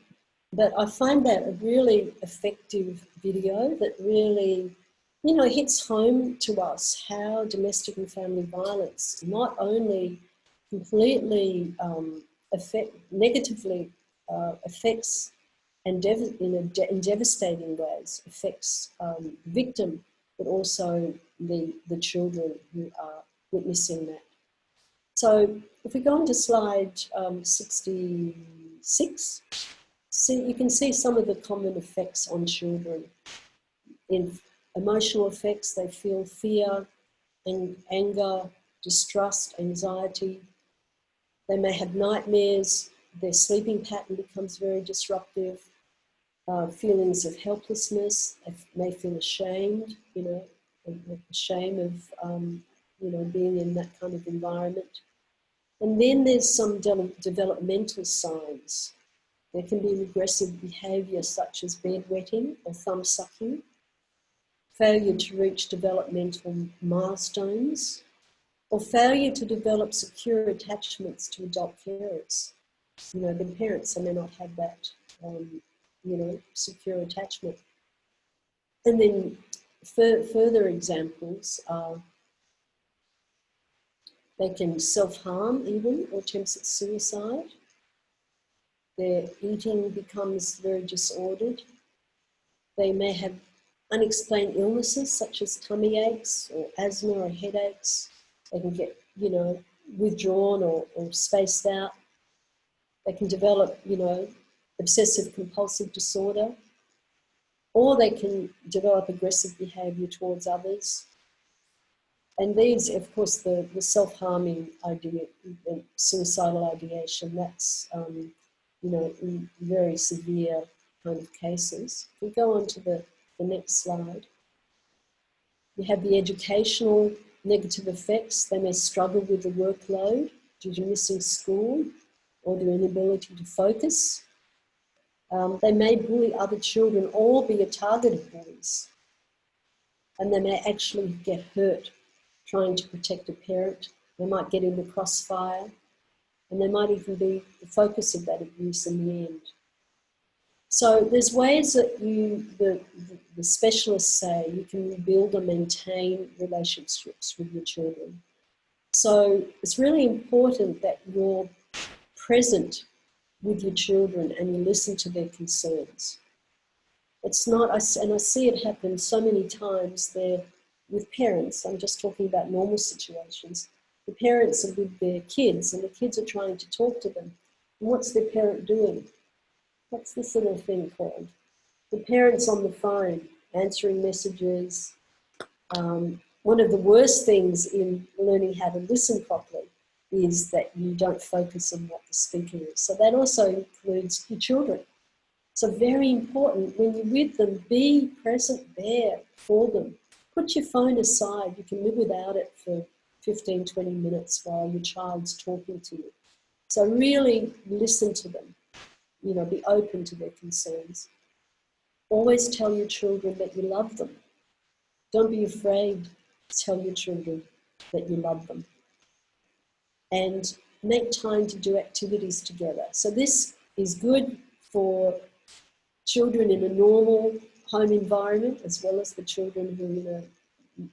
But I find that a really effective video that really, hits home to us how domestic and family violence not only completely negatively affects and in devastating ways affects the victim, but also the children who are witnessing that. So if we go on to slide 66, you can see some of the common effects on children. In emotional effects, they feel fear, anger, distrust, anxiety. They may have nightmares. Their sleeping pattern becomes very disruptive. Feelings of helplessness. They may feel ashamed, shame of, being in that kind of environment. And then there's some developmental signs. There can be regressive behaviour such as bedwetting or thumb sucking, failure to reach developmental milestones, or failure to develop secure attachments to adult carers. The parents may not have that, secure attachment. And then further examples are they can self-harm even, or attempts at suicide. Their eating becomes very disordered. They may have unexplained illnesses such as tummy aches or asthma or headaches. They can get, withdrawn or spaced out. They can develop, obsessive compulsive disorder, or they can develop aggressive behaviour towards others. And these, of course, the self-harming idea, the suicidal ideation, that's, in very severe kind of cases. If we go on to the next slide, you have the educational negative effects. They may struggle with the workload due to missing school or their inability to focus. They may bully other children or be a target of bullies. And they may actually get hurt trying to protect a parent. They might get in the crossfire, and they might even be the focus of that abuse in the end. So there's ways that the specialists say you can build or maintain relationships with your children. So it's really important that you're present with your children and you listen to their concerns. It's not, and I see it happen so many times there with parents. I'm just talking about normal situations. The parents are with their kids and the kids are trying to talk to them. And what's their parent doing? What's this little thing called? The parent's on the phone, answering messages. One of the worst things in learning how to listen properly is that you don't focus on what the speaker is. So that also includes your children. So very important, when you're with them, be present there for them. Put your phone aside. You can live without it for 15, 20 minutes while your child's talking to you. So really listen to them, you know, be open to their concerns. Always tell your children that you love them. Don't be afraid to tell your children that you love them. And make time to do activities together. So this is good for children in a normal home environment, as well as the children who are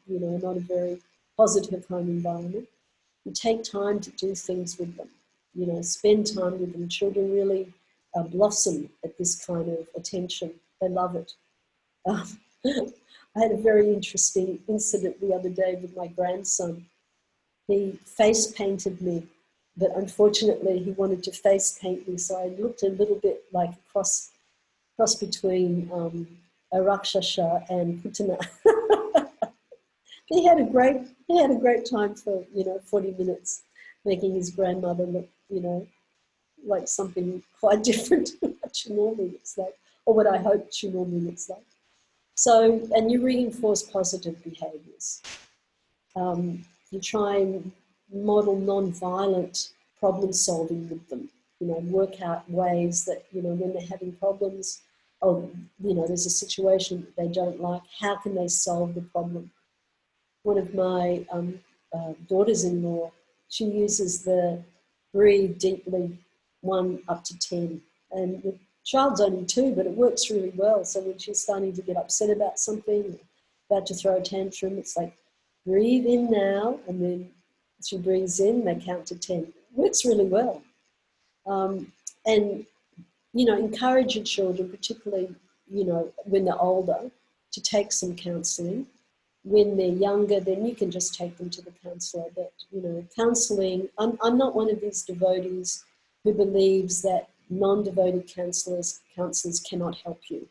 in a, not a very positive home environment. You take time to do things with them, you know, spend time with them. Children really blossom at this kind of attention. They love it. I had a very interesting incident the other day with my grandson. He face painted me, but unfortunately he wanted to face paint me, so I looked a little bit like a cross between a Rakshasa and Putana. He had a great time for 40 minutes, making his grandmother look like something quite different to what she normally looks like, or what I hope she normally looks like. So, and you reinforce positive behaviours. You try and model non-violent problem solving with them. You know, work out ways that, when they're having problems, there's a situation that they don't like, how can they solve the problem? One of my daughters-in-law, she uses the breathe deeply 1 up to 10. And the child's only 2, but it works really well. So when she's starting to get upset about something, about to throw a tantrum, it's like, breathe in now, and then she breathes in, they count to 10. It works really well. And, encourage your children, particularly, when they're older, to take some counselling. When they're younger, then you can just take them to the counsellor. But, counselling, I'm not one of these devotees who believes that non-devoted counsellors cannot help you.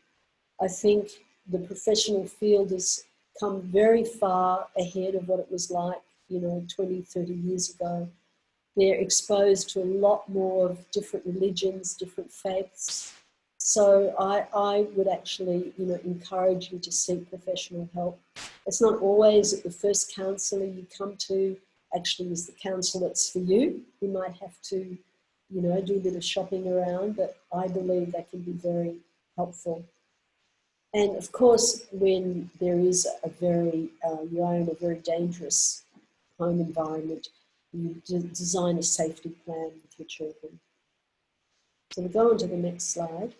I think the professional field has come very far ahead of what it was like, 20, 30 years ago. They're exposed to a lot more of different religions, different faiths. So I would actually, encourage you to seek professional help. It's not always that the first counsellor you come to actually is the counsellor that's for you. You might have to, do a bit of shopping around, but I believe that can be very helpful. And of course, when there is you are in a very dangerous home environment, you design a safety plan with your children. So we go on to the next slide.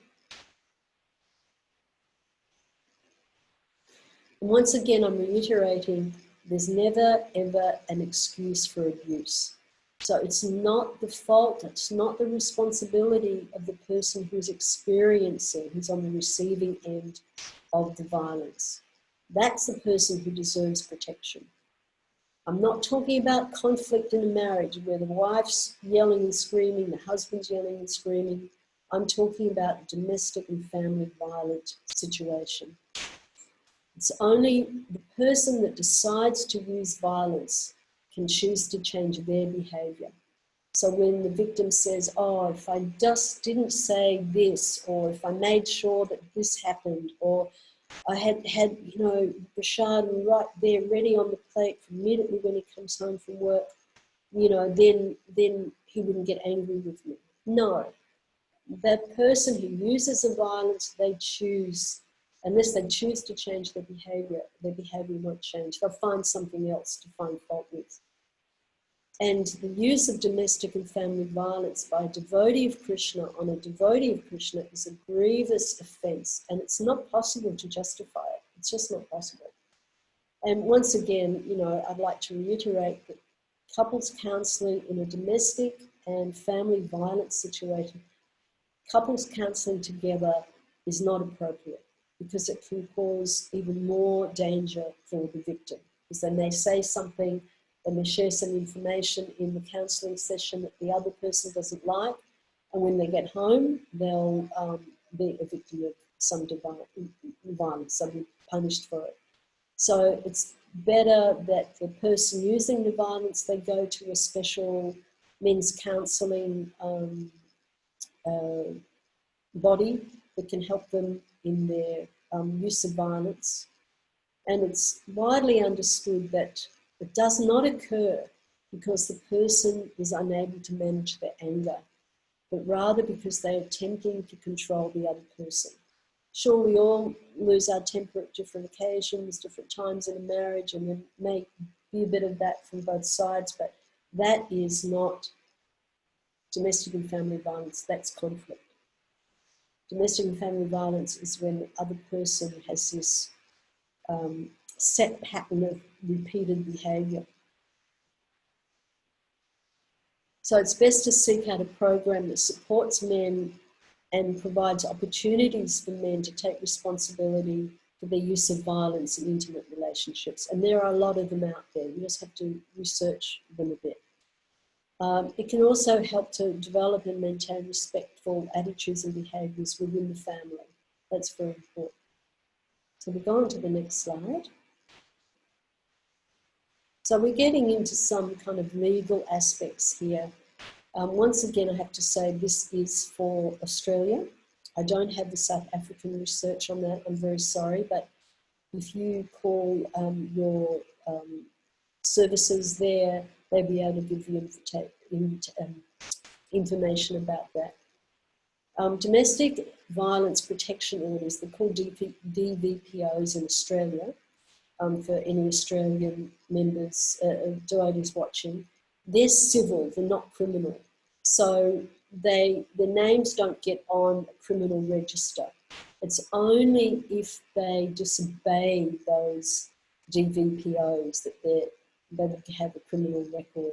And once again, I'm reiterating, there's never, ever an excuse for abuse. So it's not the fault, it's not the responsibility of the person who's experiencing, who's on the receiving end of the violence. That's the person who deserves protection. I'm not talking about conflict in a marriage where the wife's yelling and screaming, the husband's yelling and screaming. I'm talking about domestic and family violent situation. It's only the person that decides to use violence can choose to change their behaviour. So when the victim says, oh, if I just didn't say this, or if I made sure that this happened, or I had Prashad right there ready on the plate immediately when he comes home from work, then he wouldn't get angry with me. No, that person who uses the violence, they choose Unless they choose to change their behavior won't change. They'll find something else to find fault with. And the use of domestic and family violence by a devotee of Krishna on a devotee of Krishna is a grievous offense, and it's not possible to justify it. It's just not possible. And once again, you know, I'd like to reiterate that couples counselling in a domestic and family violence situation, couples counselling together is not appropriate because it can cause even more danger for the victim. Because they may say something, they may share some information in the counselling session that the other person doesn't like, and when they get home, they'll be a victim of some violence, they'll be punished for it. So it's better that the person using the violence, they go to a special men's counselling body that can help them in their use of violence. And it's widely understood that it does not occur because the person is unable to manage their anger, but rather because they are attempting to control the other person. Sure, we all lose our temper at different occasions, different times in a marriage, and there may be a bit of that from both sides, but that is not domestic and family violence, that's conflict. Domestic and family violence is when the other person has this set pattern of repeated behaviour. So it's best to seek out a program that supports men and provides opportunities for men to take responsibility for their use of violence in intimate relationships. And there are a lot of them out there. You just have to research them a bit. It can also help to develop and maintain respectful attitudes and behaviours within the family. That's very important. So we go on to the next slide. So we're getting into some kind of legal aspects here. Once again, I have to say this is for Australia. I don't have the South African research on that, I'm very sorry, but if you call your services there, they'll be able to give you information about that. Domestic violence protection orders, they're called DVPOs in Australia, for any Australian members, devotees watching. They're civil, they're not criminal. So their names don't get on a criminal register. It's only if they disobey those DVPOs that they have a criminal record.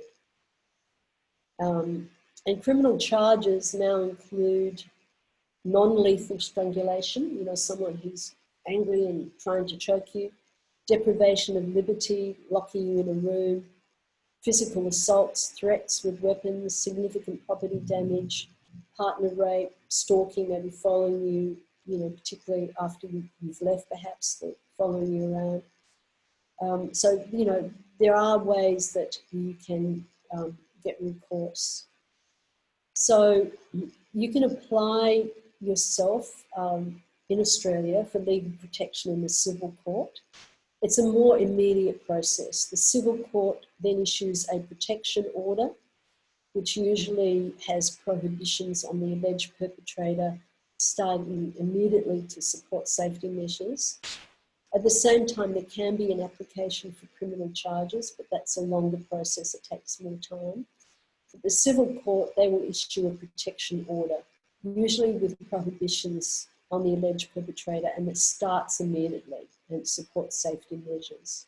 And criminal charges now include non-lethal strangulation, you know, someone who's angry and trying to choke you, deprivation of liberty, locking you in a room, physical assaults, threats with weapons, significant property damage, partner rape, stalking, maybe following you, you know, particularly after you've left perhaps, they're following you around. So, you know, there are ways that you can get recourse. So you can apply yourself in Australia for legal protection in the civil court. It's a more immediate process. The civil court then issues a protection order, which usually has prohibitions on the alleged perpetrator, starting immediately to support safety measures. At the same time, there can be an application for criminal charges, but that's a longer process, it takes more time. At the civil court, they will issue a protection order, usually with prohibitions on the alleged perpetrator, and it starts immediately and supports safety measures.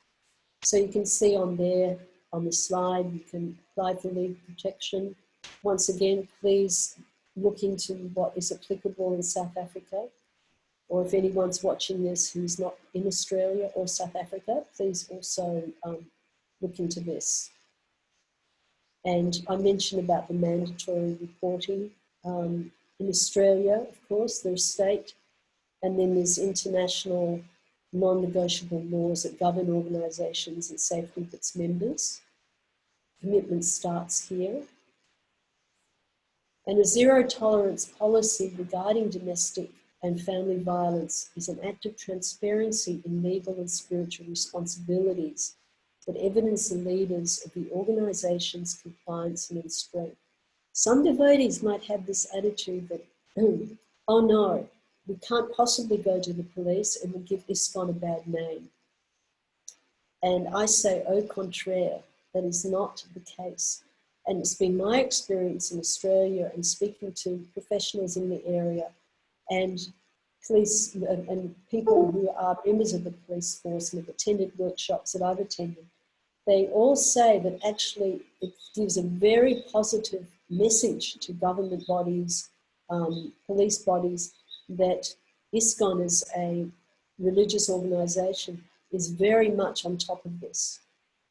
So you can see on there, on the slide, you can apply for legal protection. Once again, please look into what is applicable in South Africa, or if anyone's watching this who's not in Australia or South Africa, please also look into this. And I mentioned about the mandatory reporting. In Australia, of course, there's state, and then there's international non-negotiable laws that govern organisations and safety of its members. Commitment starts here. And a zero-tolerance policy regarding domestic and family violence is an act of transparency in legal and spiritual responsibilities that evidence the leaders of the organisation's compliance and strength. Some devotees might have this attitude that, oh no, we can't possibly go to the police and we give ISKCON a bad name. And I say au contraire, that is not the case. And it's been my experience in Australia and speaking to professionals in the area and police and people who are members of the police force and have attended workshops that I've attended, they all say that actually it gives a very positive message to government bodies, police bodies, that ISKCON as a religious organisation is very much on top of this.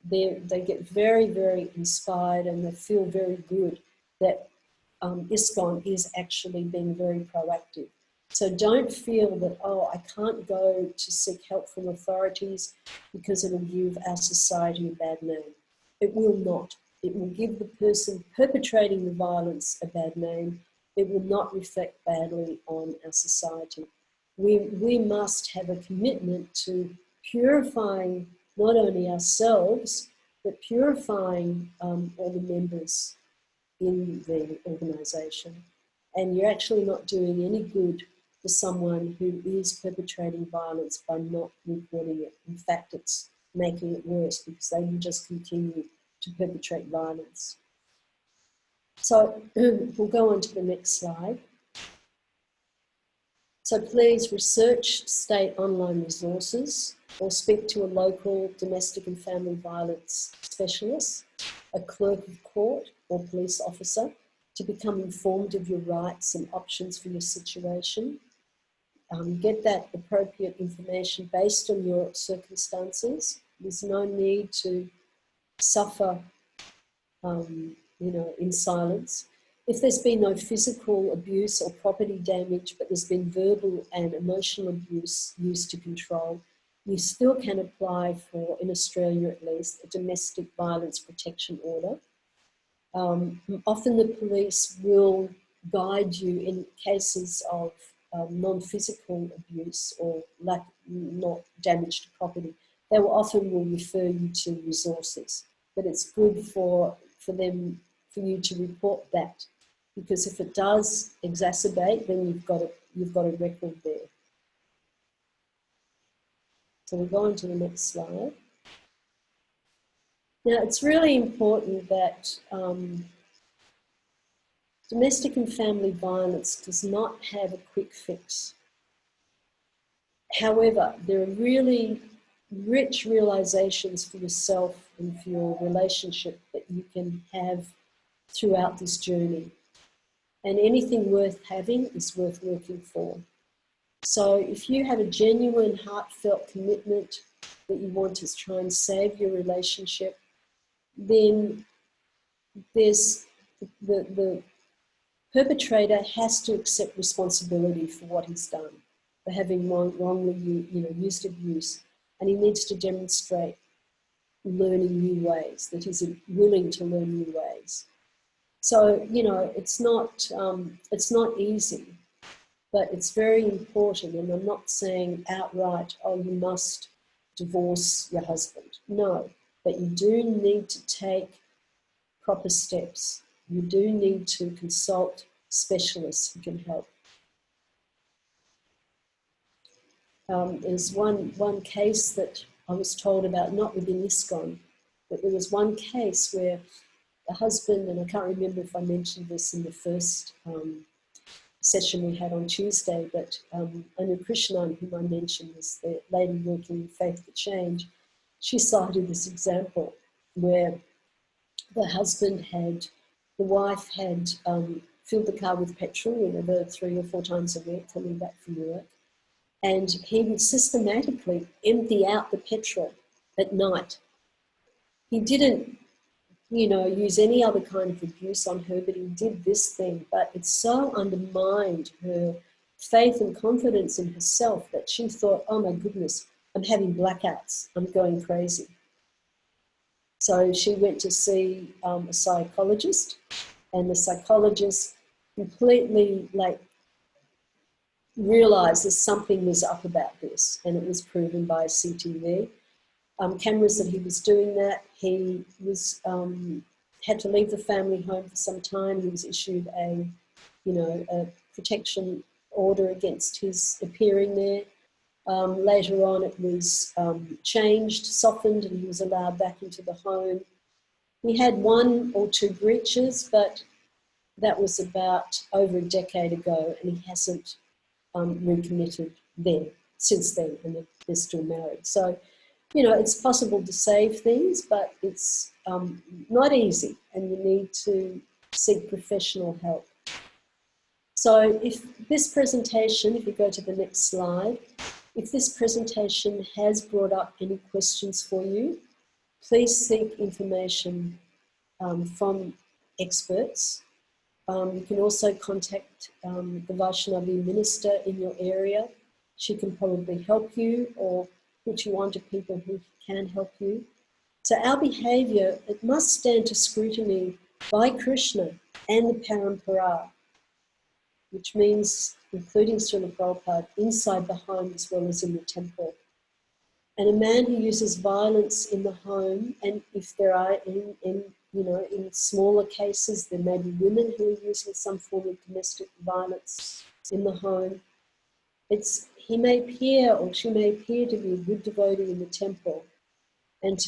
They get very, very inspired and they feel very good that ISKCON is actually being very proactive. So don't feel that, oh, I can't go to seek help from authorities because it will give our society a bad name. It will not. It will give the person perpetrating the violence a bad name. It will not reflect badly on our society. We must have a commitment to purifying not only ourselves, but purifying all the members in the organisation. And you're actually not doing any good for someone who is perpetrating violence by not reporting it. In fact, it's making it worse because they will just continue to perpetrate violence. So we'll go on to the next slide. So please research state online resources or speak to a local domestic and family violence specialist, a clerk of court or police officer to become informed of your rights and options for your situation. Get that appropriate information based on your circumstances. There's no need to suffer, in silence. If there's been no physical abuse or property damage, but there's been verbal and emotional abuse used to control, you still can apply for, in Australia at least, a domestic violence protection order. Often the police will guide you in cases of non-physical abuse or not damage to property. They will often refer you to resources, but it's good for you to report that, because if it does exacerbate, then you've got a record there. So we'll go on to the next slide. Now, it's really important that domestic and family violence does not have a quick fix. However, there are really rich realizations for yourself and for your relationship that you can have throughout this journey. And anything worth having is worth working for. So if you have a genuine, heartfelt commitment that you want to try and save your relationship, then there's the perpetrator has to accept responsibility for what he's done, for having wrongly used abuse, and he needs to demonstrate learning new ways, that he's willing to learn new ways. So it's not easy, but it's very important. And I'm not saying outright, oh, you must divorce your husband. No, but you do need to take proper steps. You do need to consult specialists who can help. There's one case that I was told about, not within ISKCON, but there was one case where the husband, and I can't remember if I mentioned this in the first session we had on Tuesday, but Krsnarupa, whom I mentioned, is the lady working in Faith for Change. She cited this example where the wife had filled the car with petrol, about 3 or 4 times a week coming back from work, and he would systematically empty out the petrol at night. He didn't use any other kind of abuse on her, but he did this thing. But it so undermined her faith and confidence in herself that she thought, oh my goodness, I'm having blackouts, I'm going crazy. So she went to see a psychologist, and the psychologist completely realized that something was up about this, and it was proven by CTV. Cameras that he was doing that. He was had to leave the family home for some time. He was issued a protection order against his appearing there. Later on it was changed, softened, and he was allowed back into the home. He had 1 or 2 breaches, but that was about over a decade ago, and he hasn't recommitted since then, and they're still married. So, you know, it's possible to save things, but it's not easy, and you need to seek professional help. So if this presentation, if you go to the next slide, if this presentation has brought up any questions for you, please seek information from experts. You can also contact the Vaishnavi minister in your area. She can probably help you or put you on to people who can help you. So our behaviour, it must stand to scrutiny by Krishna and the Parampara, which means including Srila Prabhupada, inside the home as well as in the temple. And a man who uses violence in the home, and if there are in smaller cases, there may be women who are using some form of domestic violence in the home. He may appear or she may appear to be a good devotee in the temple and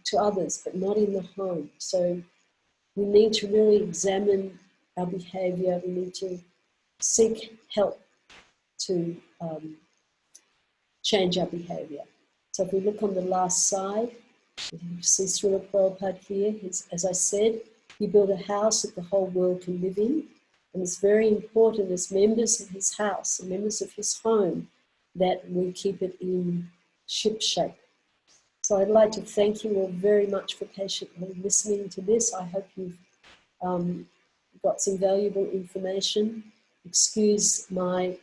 to others, but not in the home. So we need to really examine our behaviour. We need to seek help to change our behaviour. So if we look on the last side, you see Srila Prabhupada here. As I said, he built a house that the whole world can live in. And it's very important as members of his house and members of his home that we keep it in ship shape. So I'd like to thank you all very much for patiently listening to this. I hope you've got some valuable information. Excuse my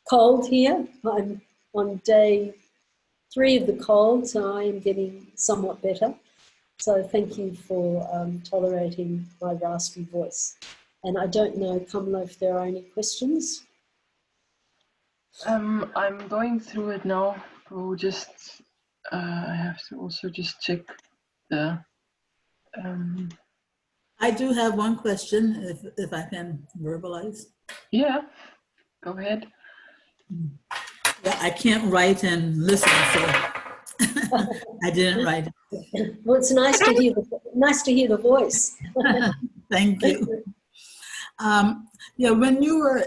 cold here. I'm on day 3 of the cold, so I am getting somewhat better. So thank you for tolerating my raspy voice. And I don't know, Kamala, if there are any questions. I'm going through it now. We'll just, I have to also just check the... I do have one question, if I can verbalize. Yeah, go ahead. Yeah, I can't write and listen, so I didn't write. Well, it's nice to hear the voice. Thank you. Yeah, when you were...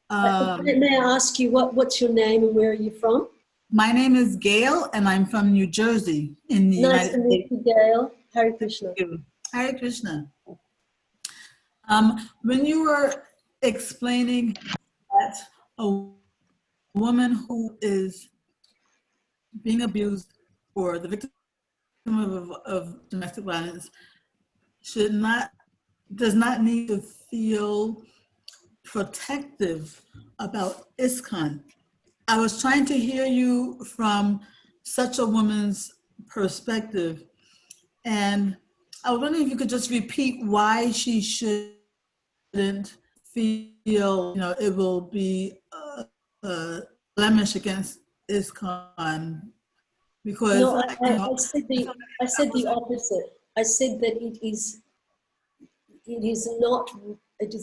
May I ask you, what's your name and where are you from? My name is Gail, and I'm from New Jersey in the Nice United to meet you, Gail. Hare Krishna. Hare Krishna. When you were explaining that a woman who is being abused or the victim of domestic violence does not need to feel protective about ISKCON. I was trying to hear you from such a woman's perspective, and I was wondering if you could just repeat why she shouldn't feel, it will be a blemish against ISKCON, because No, I said the opposite. I said that it is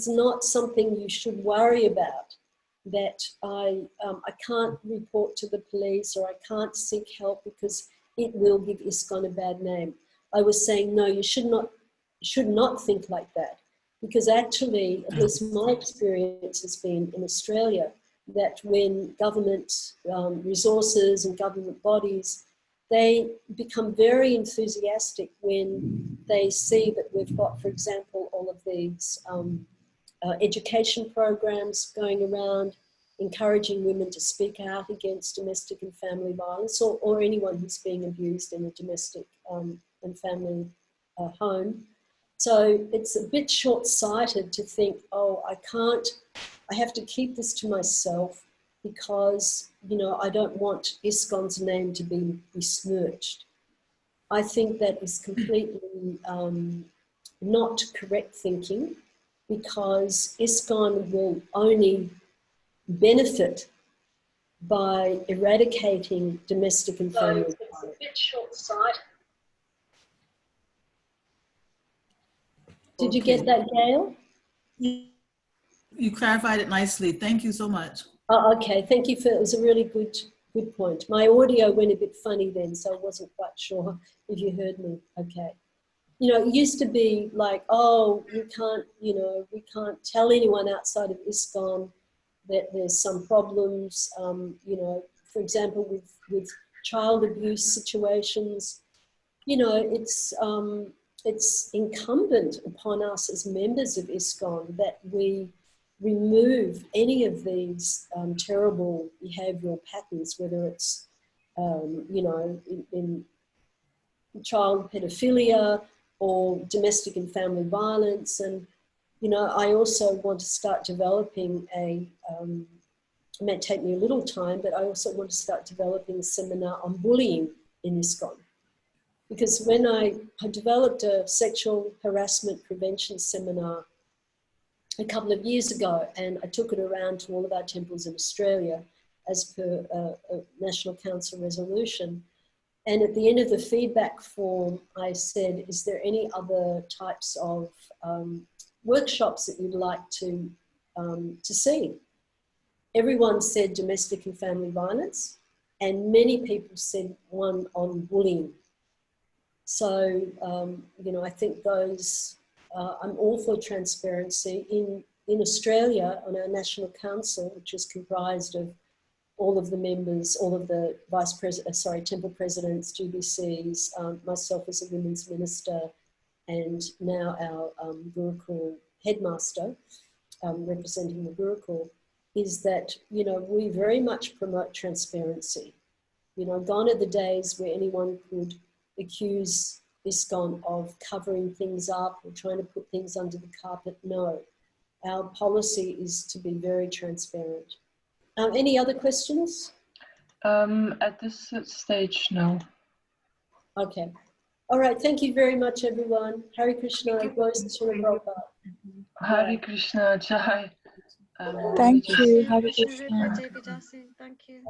not something you should worry about. That I can't report to the police or I can't seek help because it will give ISKCON a bad name. I was saying, no, you should not think like that, because actually, at least my experience has been in Australia, that when government resources and government bodies, they become very enthusiastic when they see that we've got, for example, all of these education programs going around, encouraging women to speak out against domestic and family violence, or anyone who's being abused in a domestic and family home. So it's a bit short-sighted to think, oh, I have to keep this to myself because, I don't want ISKCON's name to be besmirched. I think that is completely not correct thinking, because ISKCON will only benefit by eradicating domestic and family violence. It's a bit short-sighted. Did you get that, Gail? you clarified it nicely. Thank you so much. Oh, okay, thank you it was a really good point. My audio went a bit funny then, so I wasn't quite sure if you heard me. Okay. You know, it used to be like, oh, we can't tell anyone outside of ISKCON that there's some problems, you know, for example, with child abuse situations. You know, it's incumbent upon us as members of ISKCON that we remove any of these terrible behavioural patterns, whether it's, you know, in child pedophilia or domestic and family violence. And, you know, I also want to start developing it may take me a little time, but I also want to start developing a seminar on bullying in ISKCON. Because when I developed a sexual harassment prevention seminar a couple of years ago, and I took it around to all of our temples in Australia as per a National Council resolution. And at the end of the feedback form, I said, is there any other types of workshops that you'd like to see? Everyone said domestic and family violence, and many people said one on bullying. So, you know, I think those, I'm all for transparency. In Australia, on our National Council, which is comprised of all of the members, all of the temple presidents, GBCs, myself as a women's minister, and now our Gurukul headmaster, representing the Gurukul, is that, you know, we very much promote transparency. You know, gone are the days where anyone could accuse ISKCON of covering things up or trying to put things under the carpet. No, our policy is to be very transparent. Any other questions? At this stage, no. Okay. All right. Thank you very much, everyone. Hare Krishna. Hare Krishna, Jai. Thank you. Hare Krishna. Krsnarupa, Devi Dasi, thank you.